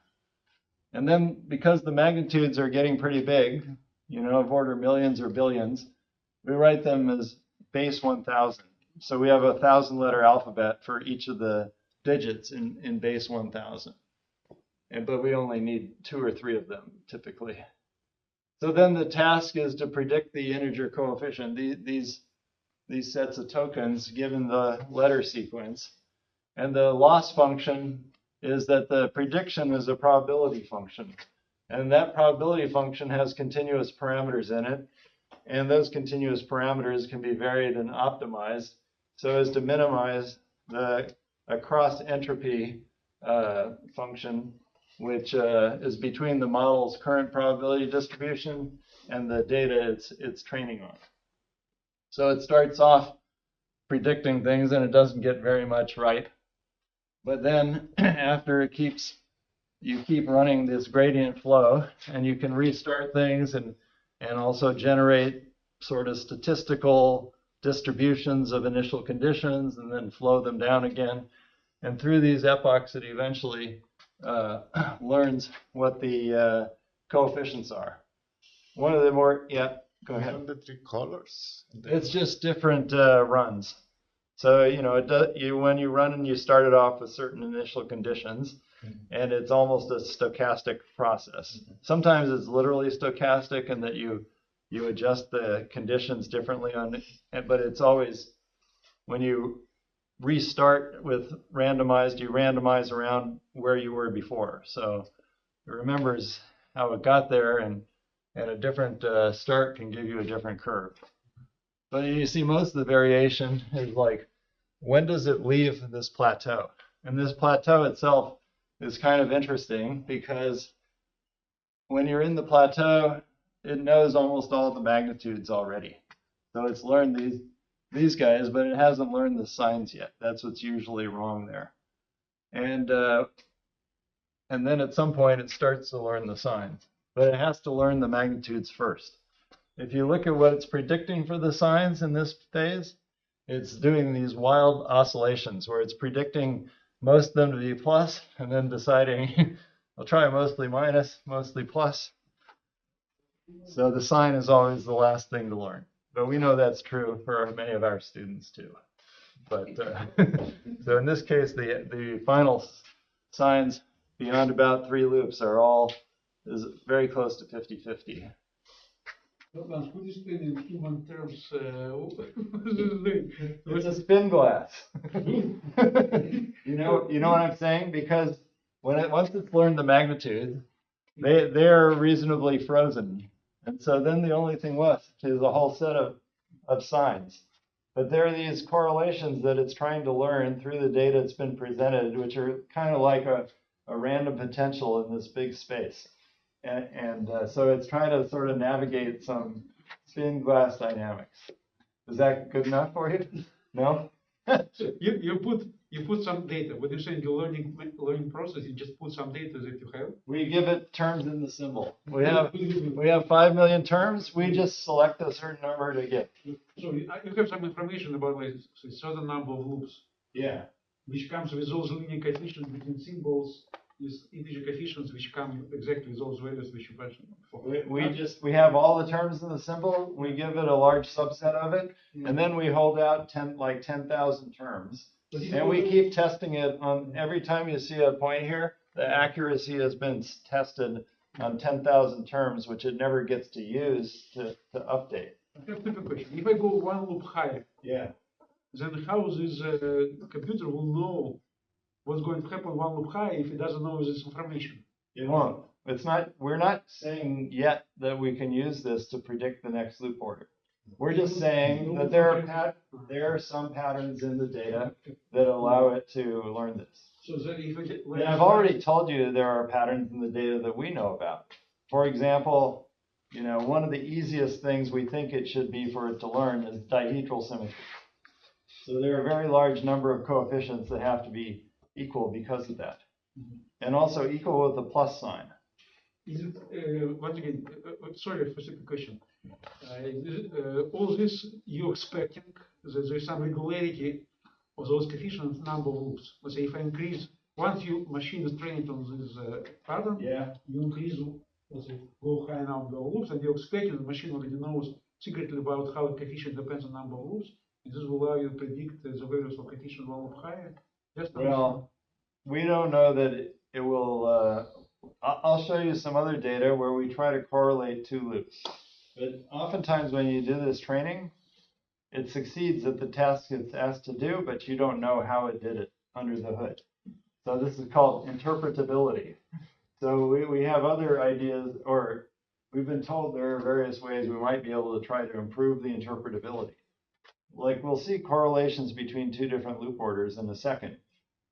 And then because the magnitudes are getting pretty big, you know, of order millions or billions, we write them as base 1000. So we have a 1,000-letter alphabet for each of the digits in base 1000. But we only need 2 or 3 of them typically. So then the task is to predict the integer coefficient, these sets of tokens given the letter sequence. And the loss function is that the prediction is a probability function. And that probability function has continuous parameters in it. And those continuous parameters can be varied and optimized so as to minimize the cross entropy function, which is between the model's current probability distribution and the data it's training on. So it starts off predicting things and it doesn't get very much right. But then after you keep running this gradient flow, and you can restart things and also generate sort of statistical distributions of initial conditions and then flow them down again. And through these epochs, it eventually learns what the coefficients are. One of the more, yeah, go ahead. The 3 colors. It's just different runs. So, you know, when you run and you start it off with certain initial conditions, and it's almost a stochastic process. Sometimes it's literally stochastic in that you adjust the conditions differently but it's always, when you restart with randomized, you randomize around where you were before. So it remembers how it got there, and a different start can give you a different curve. But you see most of the variation is like, when does it leave this plateau? And this plateau itself is kind of interesting because when you're in the plateau, it knows almost all the magnitudes already. So it's learned these guys, but it hasn't learned the signs yet. That's what's usually wrong there. And then at some point it starts to learn the signs, but it has to learn the magnitudes first. If you look at what it's predicting for the signs in this phase, it's doing these wild oscillations where it's predicting most of them to be plus and then deciding, I'll try mostly minus, mostly plus. So the sign is always the last thing to learn. But we know that's true for many of our students too. But so in this case, the final signs beyond about 3 loops is very close to 50-50. Could you explain in human terms? It's a spin glass. You know what I'm saying? Because once it's learned the magnitude, they're reasonably frozen. And so then the only thing left is a whole set of signs. But there are these correlations that it's trying to learn through the data it's been presented, which are kind of like a random potential in this big space. And so it's trying to sort of navigate some spin glass dynamics. Is that good enough for you? No? So you put some data. When you say the learning process, you just put some data that you have. We give it terms in the symbol. We have 5 million terms. We just select a certain number to get. So you have some information about like a certain number of loops, Yeah. which comes with those linear coefficients between symbols, with integer coefficients which come exactly with those values which you mentioned before. We have all the terms in the symbol. We give it a large subset of it, and then we hold out 10,000 terms, and we keep testing it on every time you see a point here. The accuracy has been tested on 10,000 terms, which it never gets to use to update. I have a simple question. If I go one loop higher, Yeah. then how this computer will know what's going to happen one loop higher if it doesn't know this information? It won't. We're not saying yet that we can use this to predict the next loop order. We're just saying that there are some patterns in the data that allow it to learn this. So that if I get, And I've already told you there are patterns in the data that we know about. For example, one of the easiest things we think it should be for it to learn is dihedral symmetry. So there are a very large number of coefficients that have to be equal because of that. And also equal with a plus sign. is it, once again, sorry for simple question. All this you're expecting that there's some regularity of those coefficients number of loops. Let's say if I increase, once your machine is trained on this pattern, Yeah. you increase, let's say, go high number of loops, and you're expecting the machine already knows secretly about how the coefficient depends on number of loops. And this will allow you to predict the values of coefficient one loop higher. Well, we don't know that it will. I'll show you some other data where we try to correlate two loops. But oftentimes when you do this training, it succeeds at the task it's asked to do, but you don't know how it did it under the hood. So this is called interpretability. So we have other ideas, or we've been told there are various ways we might be able to try to improve the interpretability. Like we'll see correlations between two different loop orders in a second.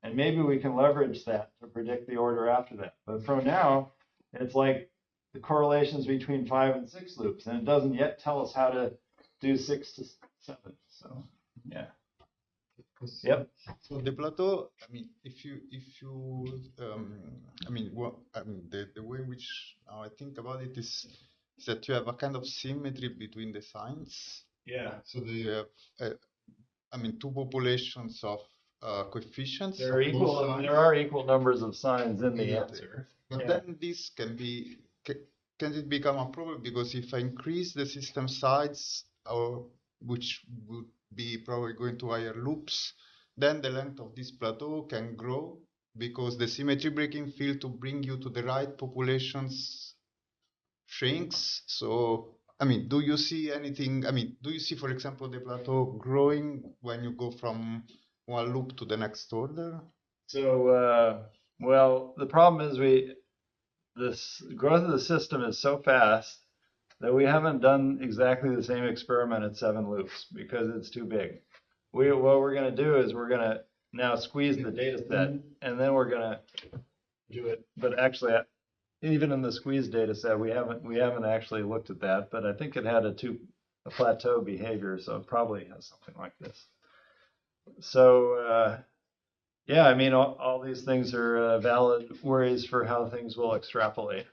And maybe we can leverage that to predict the order after that. But for now, it's like the correlations between 5 and 6 loops, and it doesn't yet tell us how to do 6 to 7. So, yeah. Yep. So the plateau, I mean, if you, the way in which now I think about it is that you have a kind of symmetry between the signs. Yeah. So you have, two populations of coefficients. There are equal numbers of signs in the answer. But then this can it become a problem? Because if I increase the system size, which would be probably going to higher loops, then the length of this plateau can grow because the symmetry breaking field to bring you to the right populations shrinks. So, do you see anything? Do you see, for example, the plateau growing when you go from one loop to the next order? So, well, the problem is this growth of the system is so fast that we haven't done exactly the same experiment at 7 loops because it's too big. What we're going to do is we're going to now squeeze the data set, and then we're going to do it. But actually, even in the squeeze data set, we haven't actually looked at that. But I think it had a plateau behavior, so it probably has something like this. So yeah, all these things are valid worries for how things will extrapolate.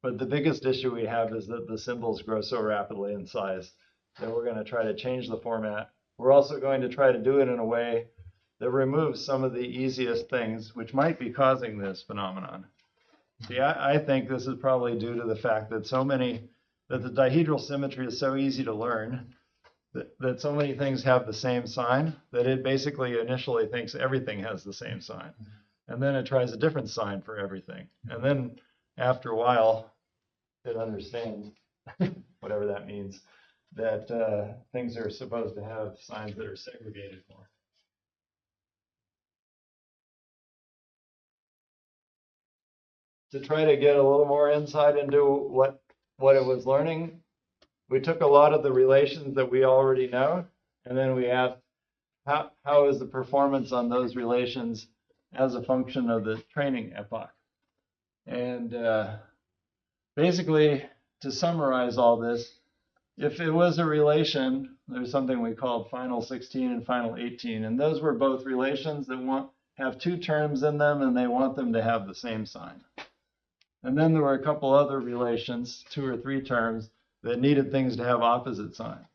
But the biggest issue we have is that the symbols grow so rapidly in size that we're going to try to change the format. We're also going to try to do it in a way that removes some of the easiest things, which might be causing this phenomenon. See, I think this is probably due to the fact that that the dihedral symmetry is so easy to learn, that so many things have the same sign, that it basically initially thinks everything has the same sign. And then it tries a different sign for everything. And then after a while, it understands, whatever that means, that things are supposed to have signs that are segregated more. to try to get a little more insight into what it was learning, we took a lot of the relations that we already know, and then we asked, how is the performance on those relations as a function of the training epoch? And basically, to summarize all this, if it was a relation, there's something we called final 16 and final 18, and those were both relations that have two terms in them, and they want them to have the same sign. And then there were a couple other relations, 2 or 3 terms, that needed things to have opposite signs.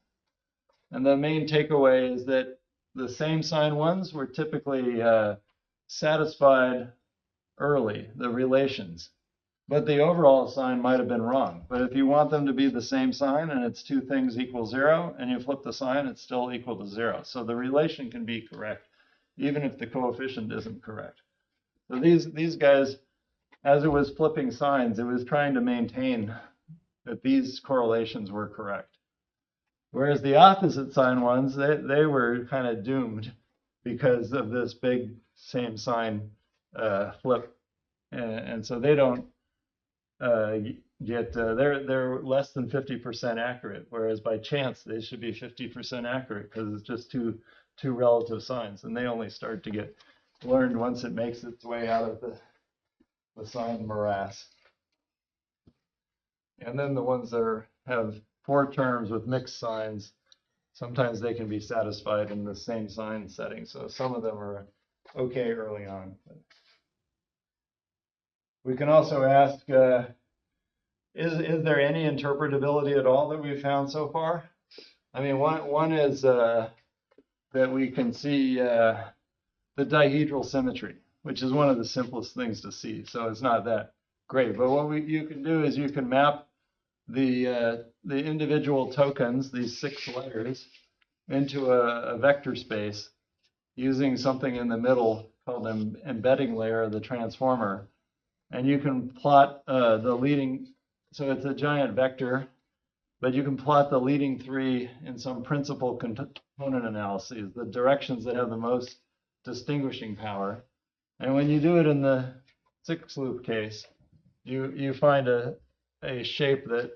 And the main takeaway is that the same sign ones were typically satisfied early, the relations. But the overall sign might have been wrong. But if you want them to be the same sign and it's 2 things equal 0, and you flip the sign, it's still equal to 0. So the relation can be correct, even if the coefficient isn't correct. So these guys, as it was flipping signs, it was trying to maintain that these correlations were correct. Whereas the opposite sign ones, they were kind of doomed because of this big same sign flip. And so they don't they're less than 50% accurate, whereas by chance they should be 50% accurate because it's just two relative signs, and they only start to get learned once it makes its way out of the sign morass. And then the ones that have 4 terms with mixed signs, sometimes they can be satisfied in the same sign setting. So some of them are okay early on. We can also ask, is there any interpretability at all that we've found so far? I mean, one is that we can see the dihedral symmetry, which is one of the simplest things to see. So it's not that great. But what you can do is you can map the individual tokens, these 6 letters, into a vector space using something in the middle called an embedding layer of the transformer. And you can plot the leading, so it's a giant vector, but you can plot the leading 3 in some principal component analyses, the directions that have the most distinguishing power. And when you do it in the 6-loop case, you find a shape that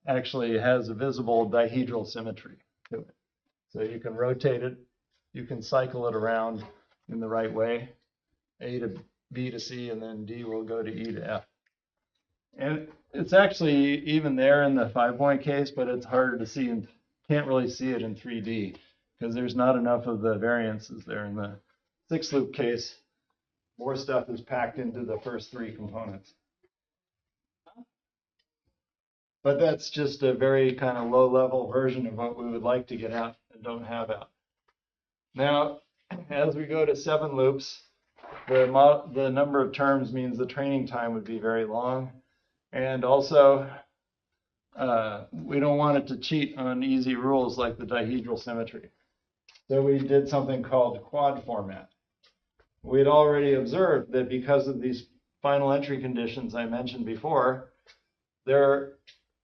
actually has a visible dihedral symmetry to it. So you can rotate it, you can cycle it around in the right way, A to B to C, and then D will go to E to F. And it's actually even there in the 5-point case, but it's harder to see and can't really see it in 3D because there's not enough of the variances there. In the 6-loop case, more stuff is packed into the first 3 components. But that's just a very kind of low-level version of what we would like to get out and don't have out. Now, as we go to 7 loops, the number of terms means the training time would be very long. And also, we don't want it to cheat on easy rules like the dihedral symmetry. So we did something called quad format. We had already observed that because of these final entry conditions I mentioned before, there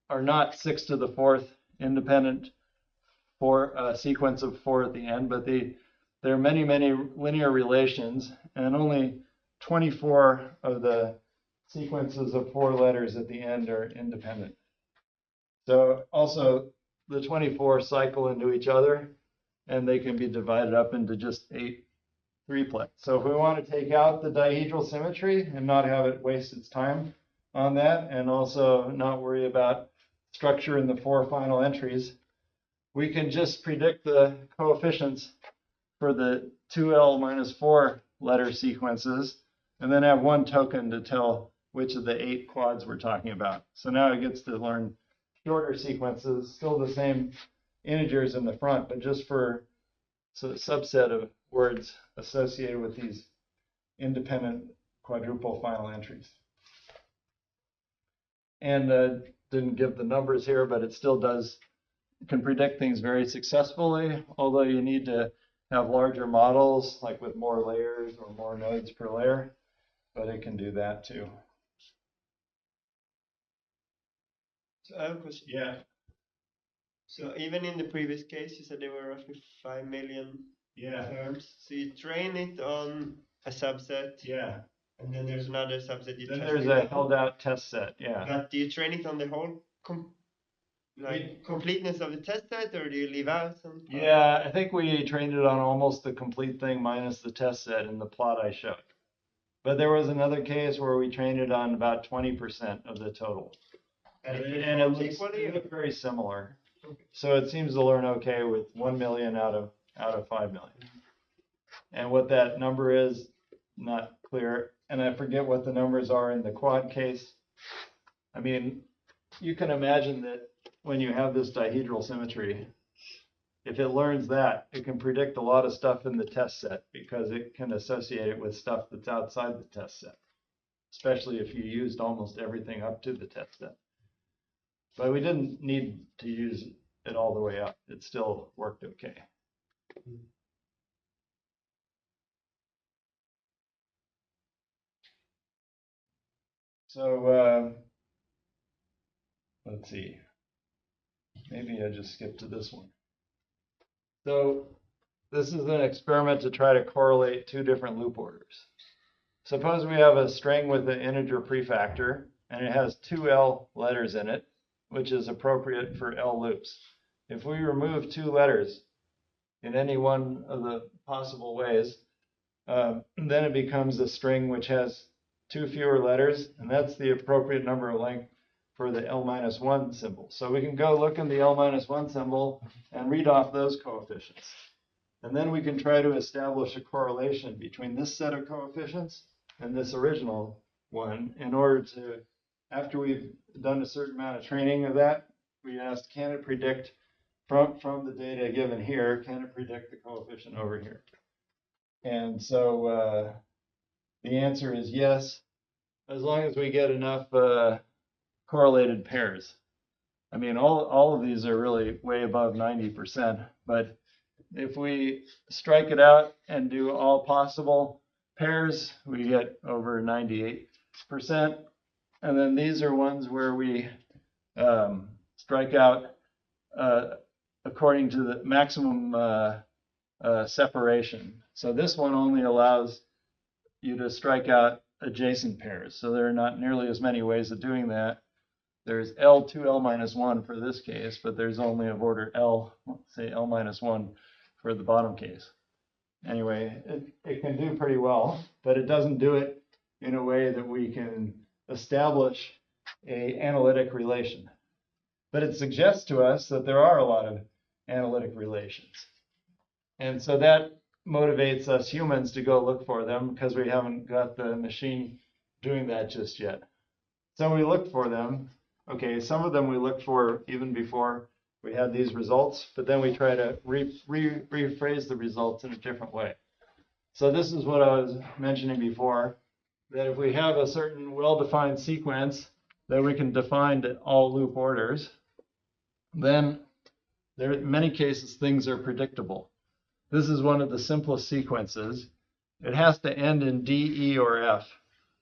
are not 6 to the 4th independent sequence of 4 at the end, but there are many, many linear relations, and only 24 of the sequences of 4 letters at the end are independent. So also the 24 cycle into each other, and they can be divided up into just 8 3-plex. So if we want to take out the dihedral symmetry and not have it waste its time on that, and also not worry about structure in the 4 final entries, we can just predict the coefficients for the 2L minus 4 letter sequences, and then have 1 token to tell which of the 8 quads we're talking about. So now it gets to learn shorter sequences, still the same integers in the front, but just for a subset of words associated with these independent quadruple final entries. And didn't give the numbers here, but it still can predict things very successfully, although you need to have larger models, like with more layers or more nodes per layer, but it can do that too. So I have a question. Yeah. So even in the previous case, you said there were roughly 5 million Yeah. terms. So you train it on a subset. Yeah. And then there's another subset you Then test there's it a on. held out test set, yeah. But do you train it on the whole completeness of the test set, or do you leave out some parts? Yeah, I think we trained it on almost the complete thing minus the test set in the plot I showed. But there was another case where we trained it on about 20% of the total. And it And it performs looks, equally, it looked very similar. So it seems to learn okay with 1 million out of 5 million. And what that number is, not clear. And I forget what the numbers are in the quad case. I mean, you can imagine that when you have this dihedral symmetry, if it learns that, it can predict a lot of stuff in the test set because it can associate it with stuff that's outside the test set, especially if you used almost everything up to the test set. But we didn't need to use it all the way up. It still worked okay. So let's see. Maybe I just skipped to this one. So this is an experiment to try to correlate two different loop orders. Suppose we have a string with an integer prefactor, and it has 2 L letters in it, which is appropriate for L loops. If we remove 2 letters in any one of the possible ways, then it becomes a string which has 2 fewer letters, and that's the appropriate number of length for the L-1 symbol. So we can go look in the L-1 symbol and read off those coefficients. And then we can try to establish a correlation between this set of coefficients and this original one in order to, after we've done a certain amount of training of that, we asked, can it predict from the data given here, can it predict the coefficient over here? And so the answer is yes, as long as we get enough correlated pairs. I mean, all of these are really way above 90%, but if we strike it out and do all possible pairs, we get over 98%. And then these are ones where we strike out according to the maximum separation. So this one only allows you to strike out adjacent pairs. So there are not nearly as many ways of doing that. There's L2L-1 for this case, but there's only of order L, say L-1 for the bottom case. Anyway, it can do pretty well, but it doesn't do it in a way that we can establish an analytic relation. But it suggests to us that there are a lot of analytic relations. And so that motivates us humans to go look for them because we haven't got the machine doing that just yet. So we looked for them. Okay, some of them we looked for even before we had these results, but then we try to rephrase the results in a different way. So this is what I was mentioning before, that if we have a certain well-defined sequence that we can define to all loop orders, then there, in many cases, things are predictable. This is one of the simplest sequences. It has to end in D, E, or F.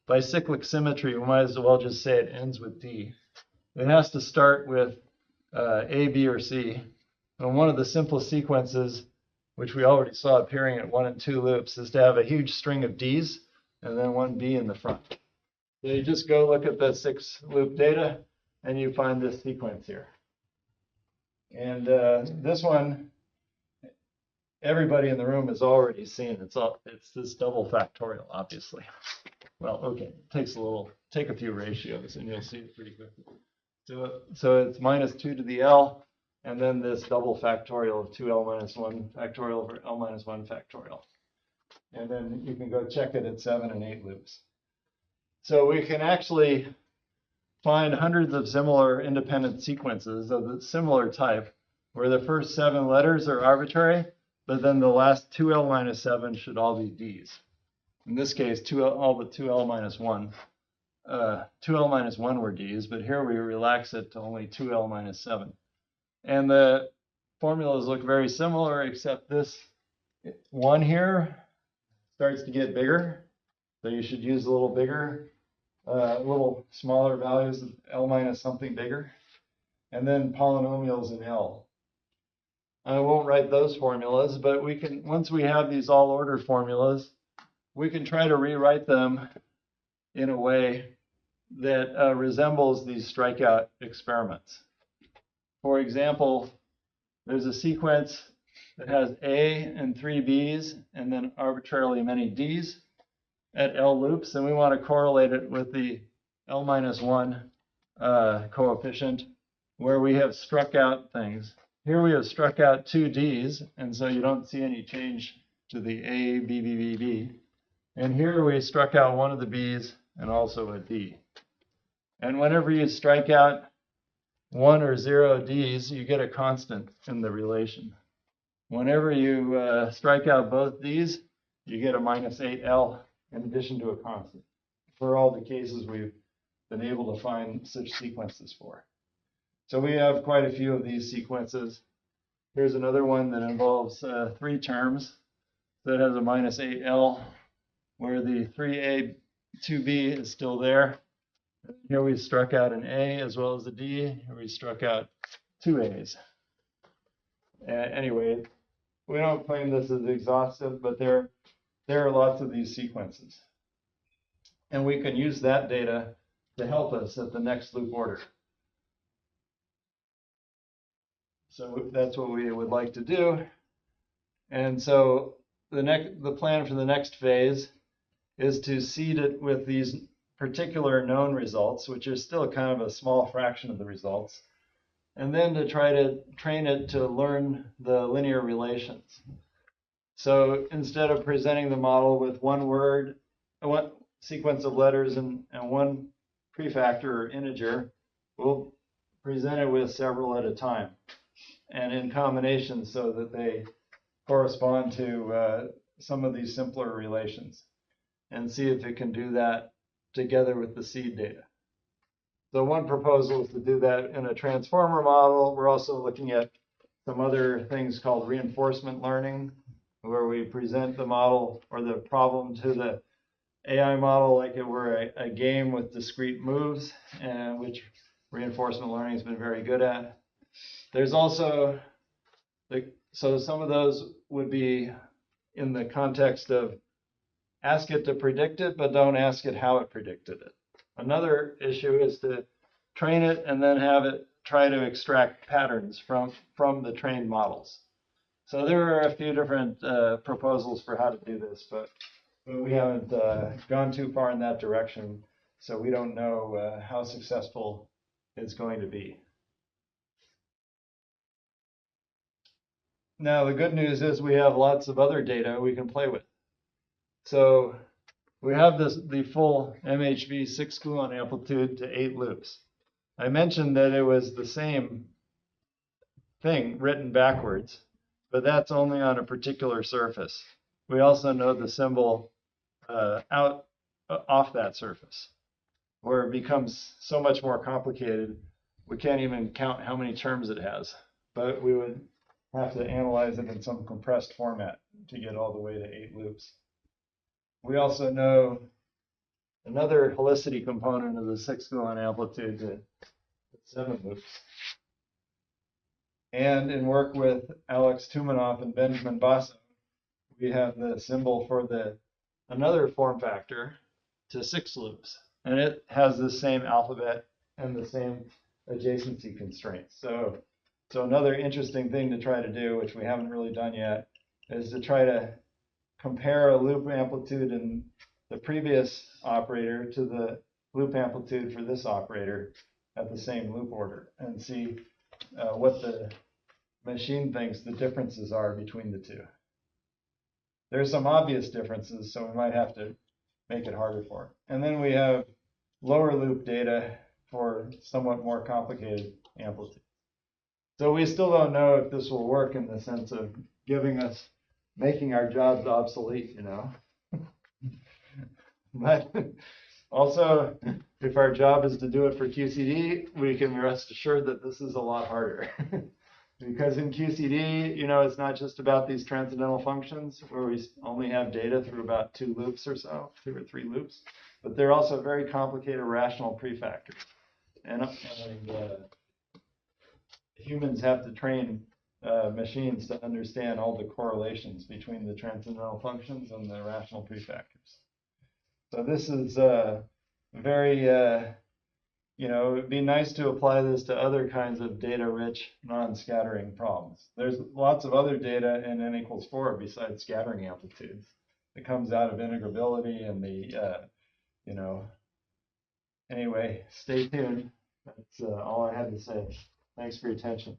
By cyclic symmetry, we might as well just say it ends with D. It has to start with A, B, or C. And one of the simplest sequences, which we already saw appearing at 1 and 2 loops, is to have a huge string of Ds and then one B in the front. So you just go look at the 6 loop data and you find this sequence here. And this one, everybody in the room has already seen. It's this double factorial, obviously. Well, okay, take a few ratios and you'll see it pretty quickly. So it's -2 to the L, and then this double factorial of 2L-1 factorial over L-1 factorial. And then you can go check it at 7 and 8 loops. So we can actually find hundreds of similar independent sequences of the similar type, where the first 7 letters are arbitrary, but then the last 2L-7 should all be Ds. In this case, all but 2L-1. 2L-1 were Ds, but here we relax it to only 2L-7. And the formulas look very similar, except this one here starts to get bigger. So you should use a little bigger, little smaller values of L- something bigger. And then polynomials in L. I won't write those formulas, but we can, once we have these all ordered formulas, we can try to rewrite them in a way that resembles these strikeout experiments. For example, there's a sequence that has A and 3 B's and then arbitrarily many D's at L loops, and we want to correlate it with the L-1 coefficient where we have struck out things. Here we have struck out 2 D's, and so you don't see any change to the A, B, B, B, B. And here we struck out one of the B's and also a D. And whenever you strike out 1 or 0 D's, you get a constant in the relation. Whenever you strike out both D's, you get a minus 8L in addition to a constant for all the cases we've been able to find such sequences for. So we have quite a few of these sequences. Here's another one that involves 3 terms that has a minus 8L, where the 3A, 2B is still there. Here we struck out an A as well as a D. Here we struck out 2 A's. Anyway, we don't claim this is exhaustive, but there are lots of these sequences. And we can use that data to help us at the next loop order. So that's what we would like to do. And so the plan for the next phase is to seed it with these particular known results, which are still kind of a small fraction of the results, and then to try to train it to learn the linear relations. So instead of presenting the model with one word, one sequence of letters and one prefactor or integer, we'll present it with several at a time and in combination so that they correspond to some of these simpler relations, and see if it can do that together with the seed data. So one proposal is to do that in a transformer model. We're also looking at some other things called reinforcement learning, where we present the model or the problem to the AI model like it were a game with discrete moves, and which reinforcement learning has been very good at. There's also, so some of those would be in the context of ask it to predict it, but don't ask it how it predicted it. Another issue is to train it and then have it try to extract patterns from the trained models. So there are a few different proposals for how to do this, but we haven't gone too far in that direction, so we don't know how successful it's going to be. Now, the good news is we have lots of other data we can play with. So we have the full MHV 6 gluon amplitude to 8 loops. I mentioned that it was the same thing written backwards, but that's only on a particular surface. We also know the symbol off that surface, where it becomes so much more complicated, we can't even count how many terms it has, but we would have to analyze it in some compressed format to get all the way to 8 loops. We also know another helicity component of the 6 gluon amplitude to 7 loops. And in work with Alex Tumanoff and Benjamin Basso, we have the symbol for another form factor to 6 loops. And it has the same alphabet and the same adjacency constraints. So another interesting thing to try to do, which we haven't really done yet, is to try to compare a loop amplitude in the previous operator to the loop amplitude for this operator at the same loop order and see what the machine thinks the differences are between the two. There's some obvious differences, so we might have to make it harder for it. And then we have lower loop data for somewhat more complicated amplitude. So we still don't know if this will work in the sense of making our jobs obsolete, you know. But also, if our job is to do it for QCD, we can rest assured that this is a lot harder. Because in QCD, you know, it's not just about these transcendental functions where we only have data through about 2 loops or so, 2 or 3 loops, but they're also very complicated rational prefactors. And humans have to train machines to understand all the correlations between the transcendental functions and the rational prefactors. So this is very, you know, it'd be nice to apply this to other kinds of data-rich non-scattering problems. There's lots of other data in n equals 4 besides scattering amplitudes. It comes out of integrability and the, you know, anyway, stay tuned. That's all I had to say. Thanks for your attention.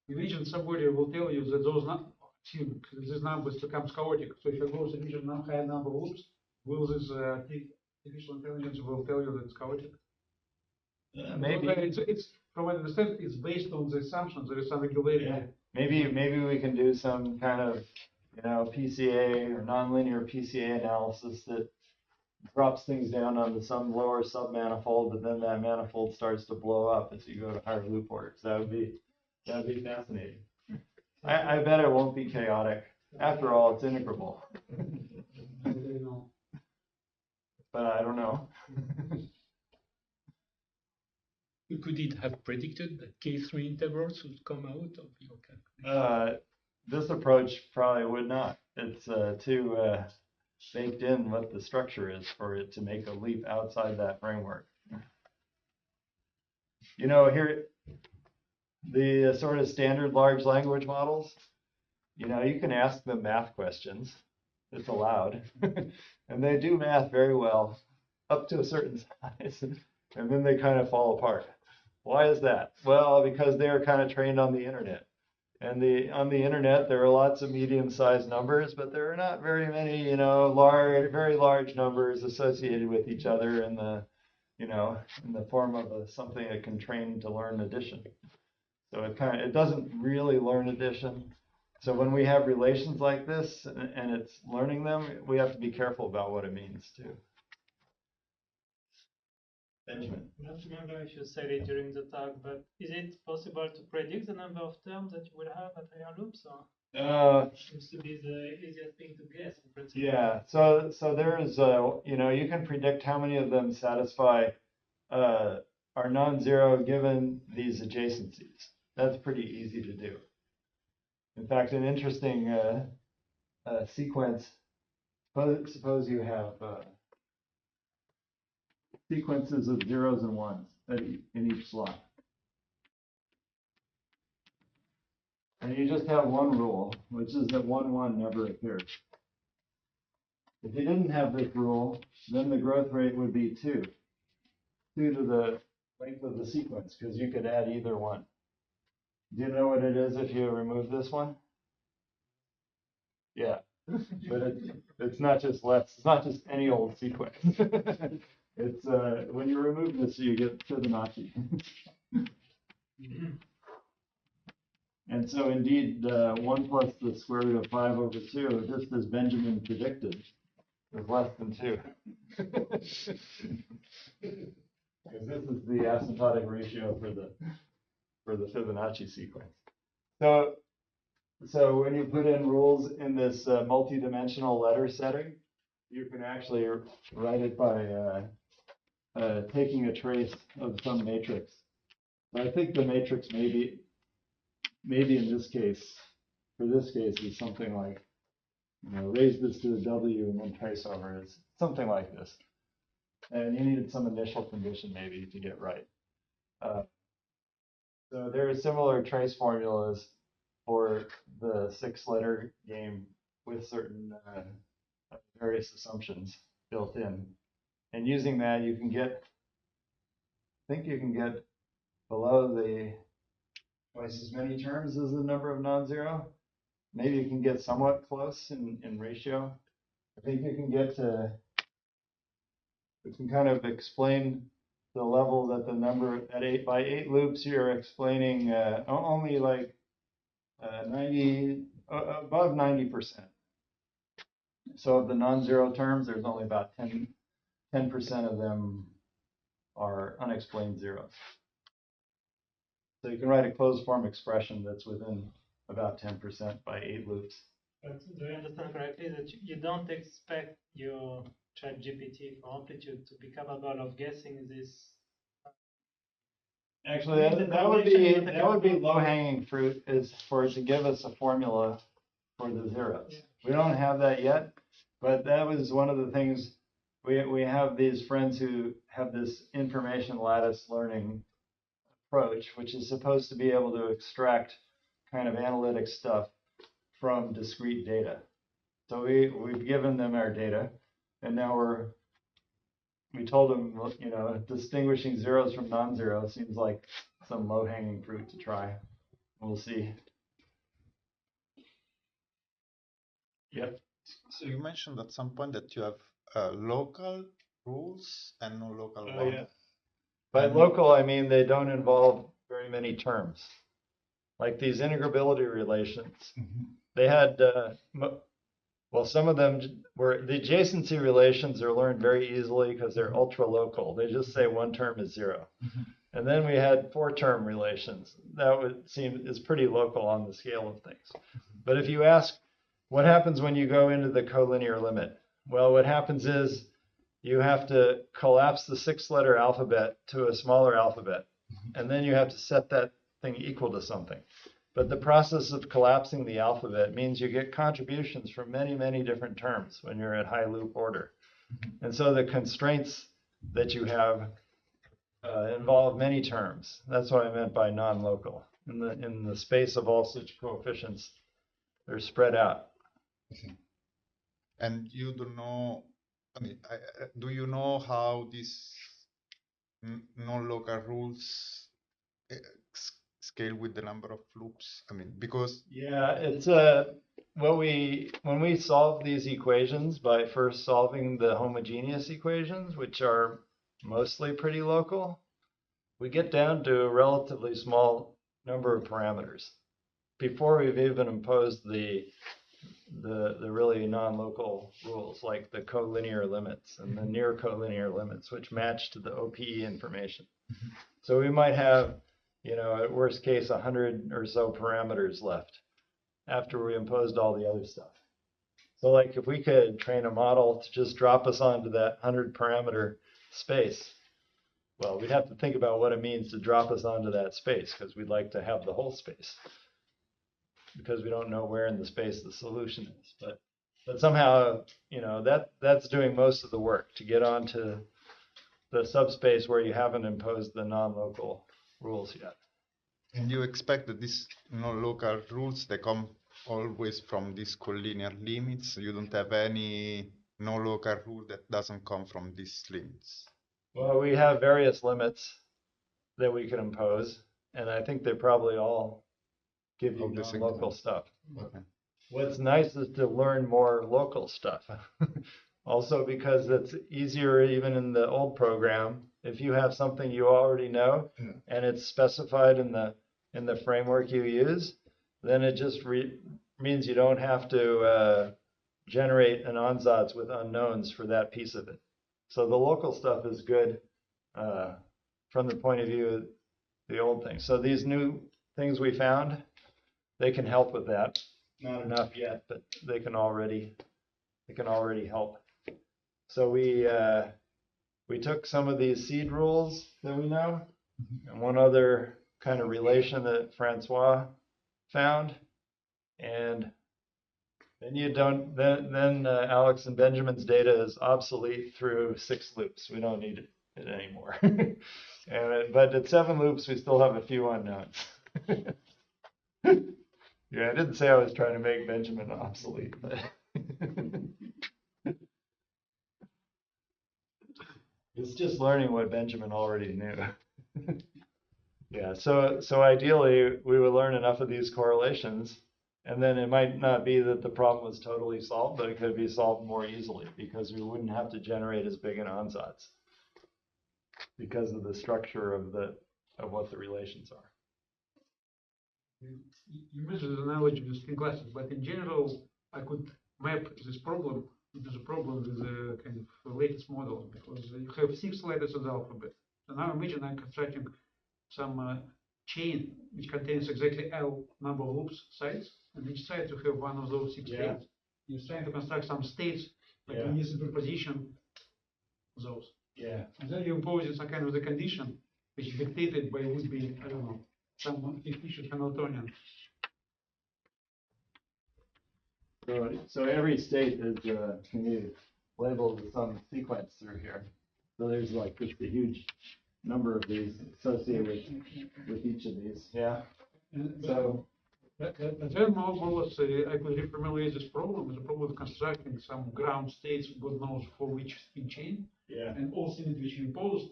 You mentioned somebody will tell you that these numbers becomes chaotic. So if you go to region higher number of loops, will this artificial intelligence will tell you that it's chaotic? Maybe. It's from what I understand, it's based on the assumption there is some regularity. Yeah. Maybe we can do some kind of, you know, PCA or nonlinear PCA analysis that drops things down onto some lower submanifold, but then that manifold starts to blow up as you go to higher loop orders. That'd be fascinating. I bet it won't be chaotic. After all, it's integrable. But I don't know. Could it have predicted that K3 integrals would come out of your calculation? This approach probably would not. It's too baked in what the structure is for it to make a leap outside that framework. You know, here, the sort of standard large language models, you know, you can ask them math questions. It's allowed. And they do math very well up to a certain size. And then they kind of fall apart. Why is that? Well, because they are kind of trained on the internet. And on the internet, there are lots of medium-sized numbers, but there are not very many, you know, very large numbers associated with each other in the, you know, in the form of something that can train to learn addition. So it doesn't really learn addition. So when we have relations like this and it's learning them, we have to be careful about what it means too. Benjamin. I don't remember if you said it during the talk, but is it possible to predict the number of terms that you will have at higher loops? Or seems to be the easiest thing to guess in principle. Yeah. So there is, you know, you can predict how many of them satisfy are non-zero given these adjacencies. That's pretty easy to do. In fact, an interesting sequence. Suppose you have sequences of zeros and ones in each slot. And you just have one rule, which is that 1, 1 never appears. If you didn't have this rule, then the growth rate would be 2. 2 to the length of the sequence, because you could add either one. Do you know what it is if you remove this one? Yeah, but it's not just it's not just any old sequence. It's when you remove this, you get Fibonacci. And so indeed, 1 plus the square root of 5 over 2, just as Benjamin predicted, is less than 2. Because this is the asymptotic ratio for the Fibonacci sequence. So when you put in rules in this multi-dimensional letter setting, you can actually write it by taking a trace of some matrix. But I think the matrix maybe in this case, for this case, is something like, you know, raise this to the W and then trace over is something like this. And you needed some initial condition maybe to get right. So there are similar trace formulas for the 6-letter game with certain various assumptions built in. And using that, you can get, I think you can get below the twice as many terms as the number of non-zero. Maybe you can get somewhat close in ratio. I think you can get to, you can kind of explain the level that the number at by 8 loops, you're explaining only like 90, above 90%. So of the non-zero terms, there's only about 10% of them are unexplained zeros. So you can write a closed form expression that's within about 10% by 8 loops. But do I understand correctly that you don't expect your ChatGPT for amplitude to be capable of guessing this Actually, that would be low hanging fruit, is for it to give us a formula for the zeros. We don't have that yet, but that was one of the things. We have these friends who have this information lattice learning approach, which is supposed to be able to extract kind of analytic stuff from discrete data. So we've given them our data, and now we told them, you know, distinguishing zeros from non-zero seems like some low-hanging fruit to try. We'll see. Yep. So you mentioned at some point that you have local rules and no local Oh, ones. yeah. By local, I mean they don't involve very many terms. Like these integrability relations. They had, well, some of them were, the adjacency relations are learned very easily because they're ultra local. They just say one term is zero. And then we had 4-term relations. That would seem is pretty local on the scale of things. But if you ask, what happens when you go into the collinear limit? Well, what happens is you have to collapse the 6-letter alphabet to a smaller alphabet. And then you have to set that thing equal to something. But the process of collapsing the alphabet means you get contributions from many, many different terms when you're at high loop order. And so the constraints that you have involve many terms. That's what I meant by non-local. In the space of all such coefficients, they're spread out. And you don't know, I mean, do you know how these non-local rules scale with the number of loops? I mean, because yeah, it's when we solve these equations by first solving the homogeneous equations, which are mostly pretty local, we get down to a relatively small number of parameters before we've even imposed the really non-local rules like the collinear limits and the near collinear limits, which match to the OPE information. So we might have, you know, at worst case, 100 or so parameters left after we imposed all the other stuff. So like if we could train a model to just drop us onto that 100 parameter space, well, we'd have to think about what it means to drop us onto that space, because we'd like to have the whole space, because we don't know where in the space the solution is. But somehow, you know, that's doing most of the work to get onto the subspace where you haven't imposed the non-local rules yet. And you expect that these non-local rules, they come always from these collinear limits? You don't have any non-local rule that doesn't come from these limits? Well, we have various limits that we can impose, and I think they probably all give you non-local stuff. Okay. What's nice is to learn more local stuff. Also, because it's easier even in the old program, if you have something you already know and it's specified in the framework you use, then it just means you don't have to generate an ansatz with unknowns for that piece of it. So the local stuff is good from the point of view of the old thing. So these new things we found, they can help with that. Not enough yet, but they can already help. So we took some of these seed rules that we know, and one other kind of relation that Francois found, and then Alex and Benjamin's data is obsolete through 6 loops. We don't need it anymore. But at 7 loops, we still have a few unknowns. Yeah, I didn't say I was trying to make Benjamin obsolete, but it's just learning what Benjamin already knew. Yeah, so ideally we would learn enough of these correlations, and then it might not be that the problem was totally solved, but it could be solved more easily because we wouldn't have to generate as big an ansatz because of the structure of what the relations are. You mentioned the analogy with string classes, but in general, I could map this problem into the problem with a kind of latest model, because you have 6 letters in the alphabet. So now imagine I'm constructing some chain which contains exactly L number of loops sides, and each side to have one of those 6 states. You're trying to construct some states, but you need to superposition those. Yeah. And then you impose some kind of the condition which is dictated by would be, I don't know, some fictitious Hamiltonian. So every state is can be labeled with some sequence through here. So there's like just a huge number of these associated with each of these. Yeah. So But then more or less, I could reformulate this problem as a problem of constructing some ground states, God knows for which spin chain, yeah. and all symmetry which imposed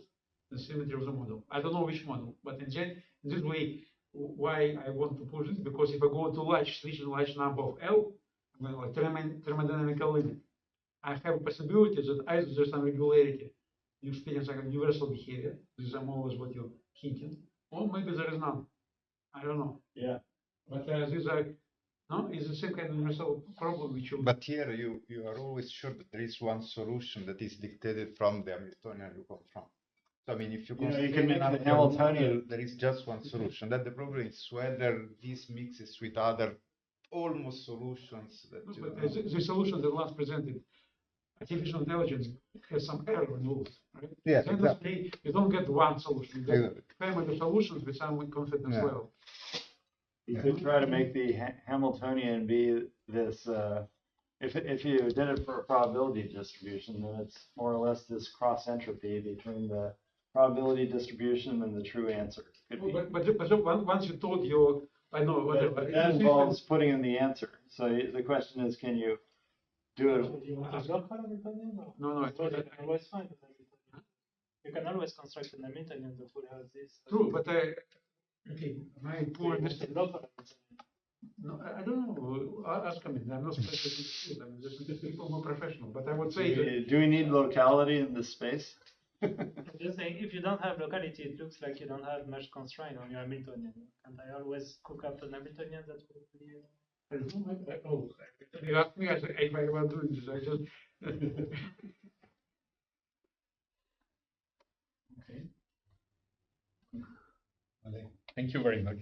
the symmetry of the model. I don't know which model, but in this way, why I want to push this, because if I go to large, switch a large number of L, I mean, like thermodynamical limit, I have a possibility that either there's some regularity, you experience like a universal behavior, this is more or less what you're hinting, or maybe there is none. I don't know. Yeah. But these are, no, it's the same kind of universal problem which you. But here you are always sure that there is one solution that is dictated from the Hamiltonian you come from. So I mean, if you can make the Hamiltonian. there is just one solution. That the problem is whether this mixes with other almost solutions that. But the solution that was presented, artificial intelligence has some error involved, right? Yeah, exactly. You don't get one solution. You get family solutions with some confidence level. You could try to make the Hamiltonian be this, if you did it for a probability distribution, then it's more or less this cross entropy between the probability distribution and the true answer. But once you told your, I know, whatever. But that involves putting in the answer. So the question is, can you do it? Do you want to local Hamiltonian? Or? No, You can always find an Hamiltonian. You can always construct an Hamiltonian that will have this. True, but okay, my poor understanding. Local Hamiltonian. No, I don't know. Ask me. I'm not specialist. I'm just people more professional. But I would say that. Do we need locality in this space? I'm just saying, if you don't have locality, it looks like you don't have much constraint on your Hamiltonian. And I always cook up an Hamiltonian that will be. I don't know. You asked me if I was doing this. I just. Okay. Thank you very much.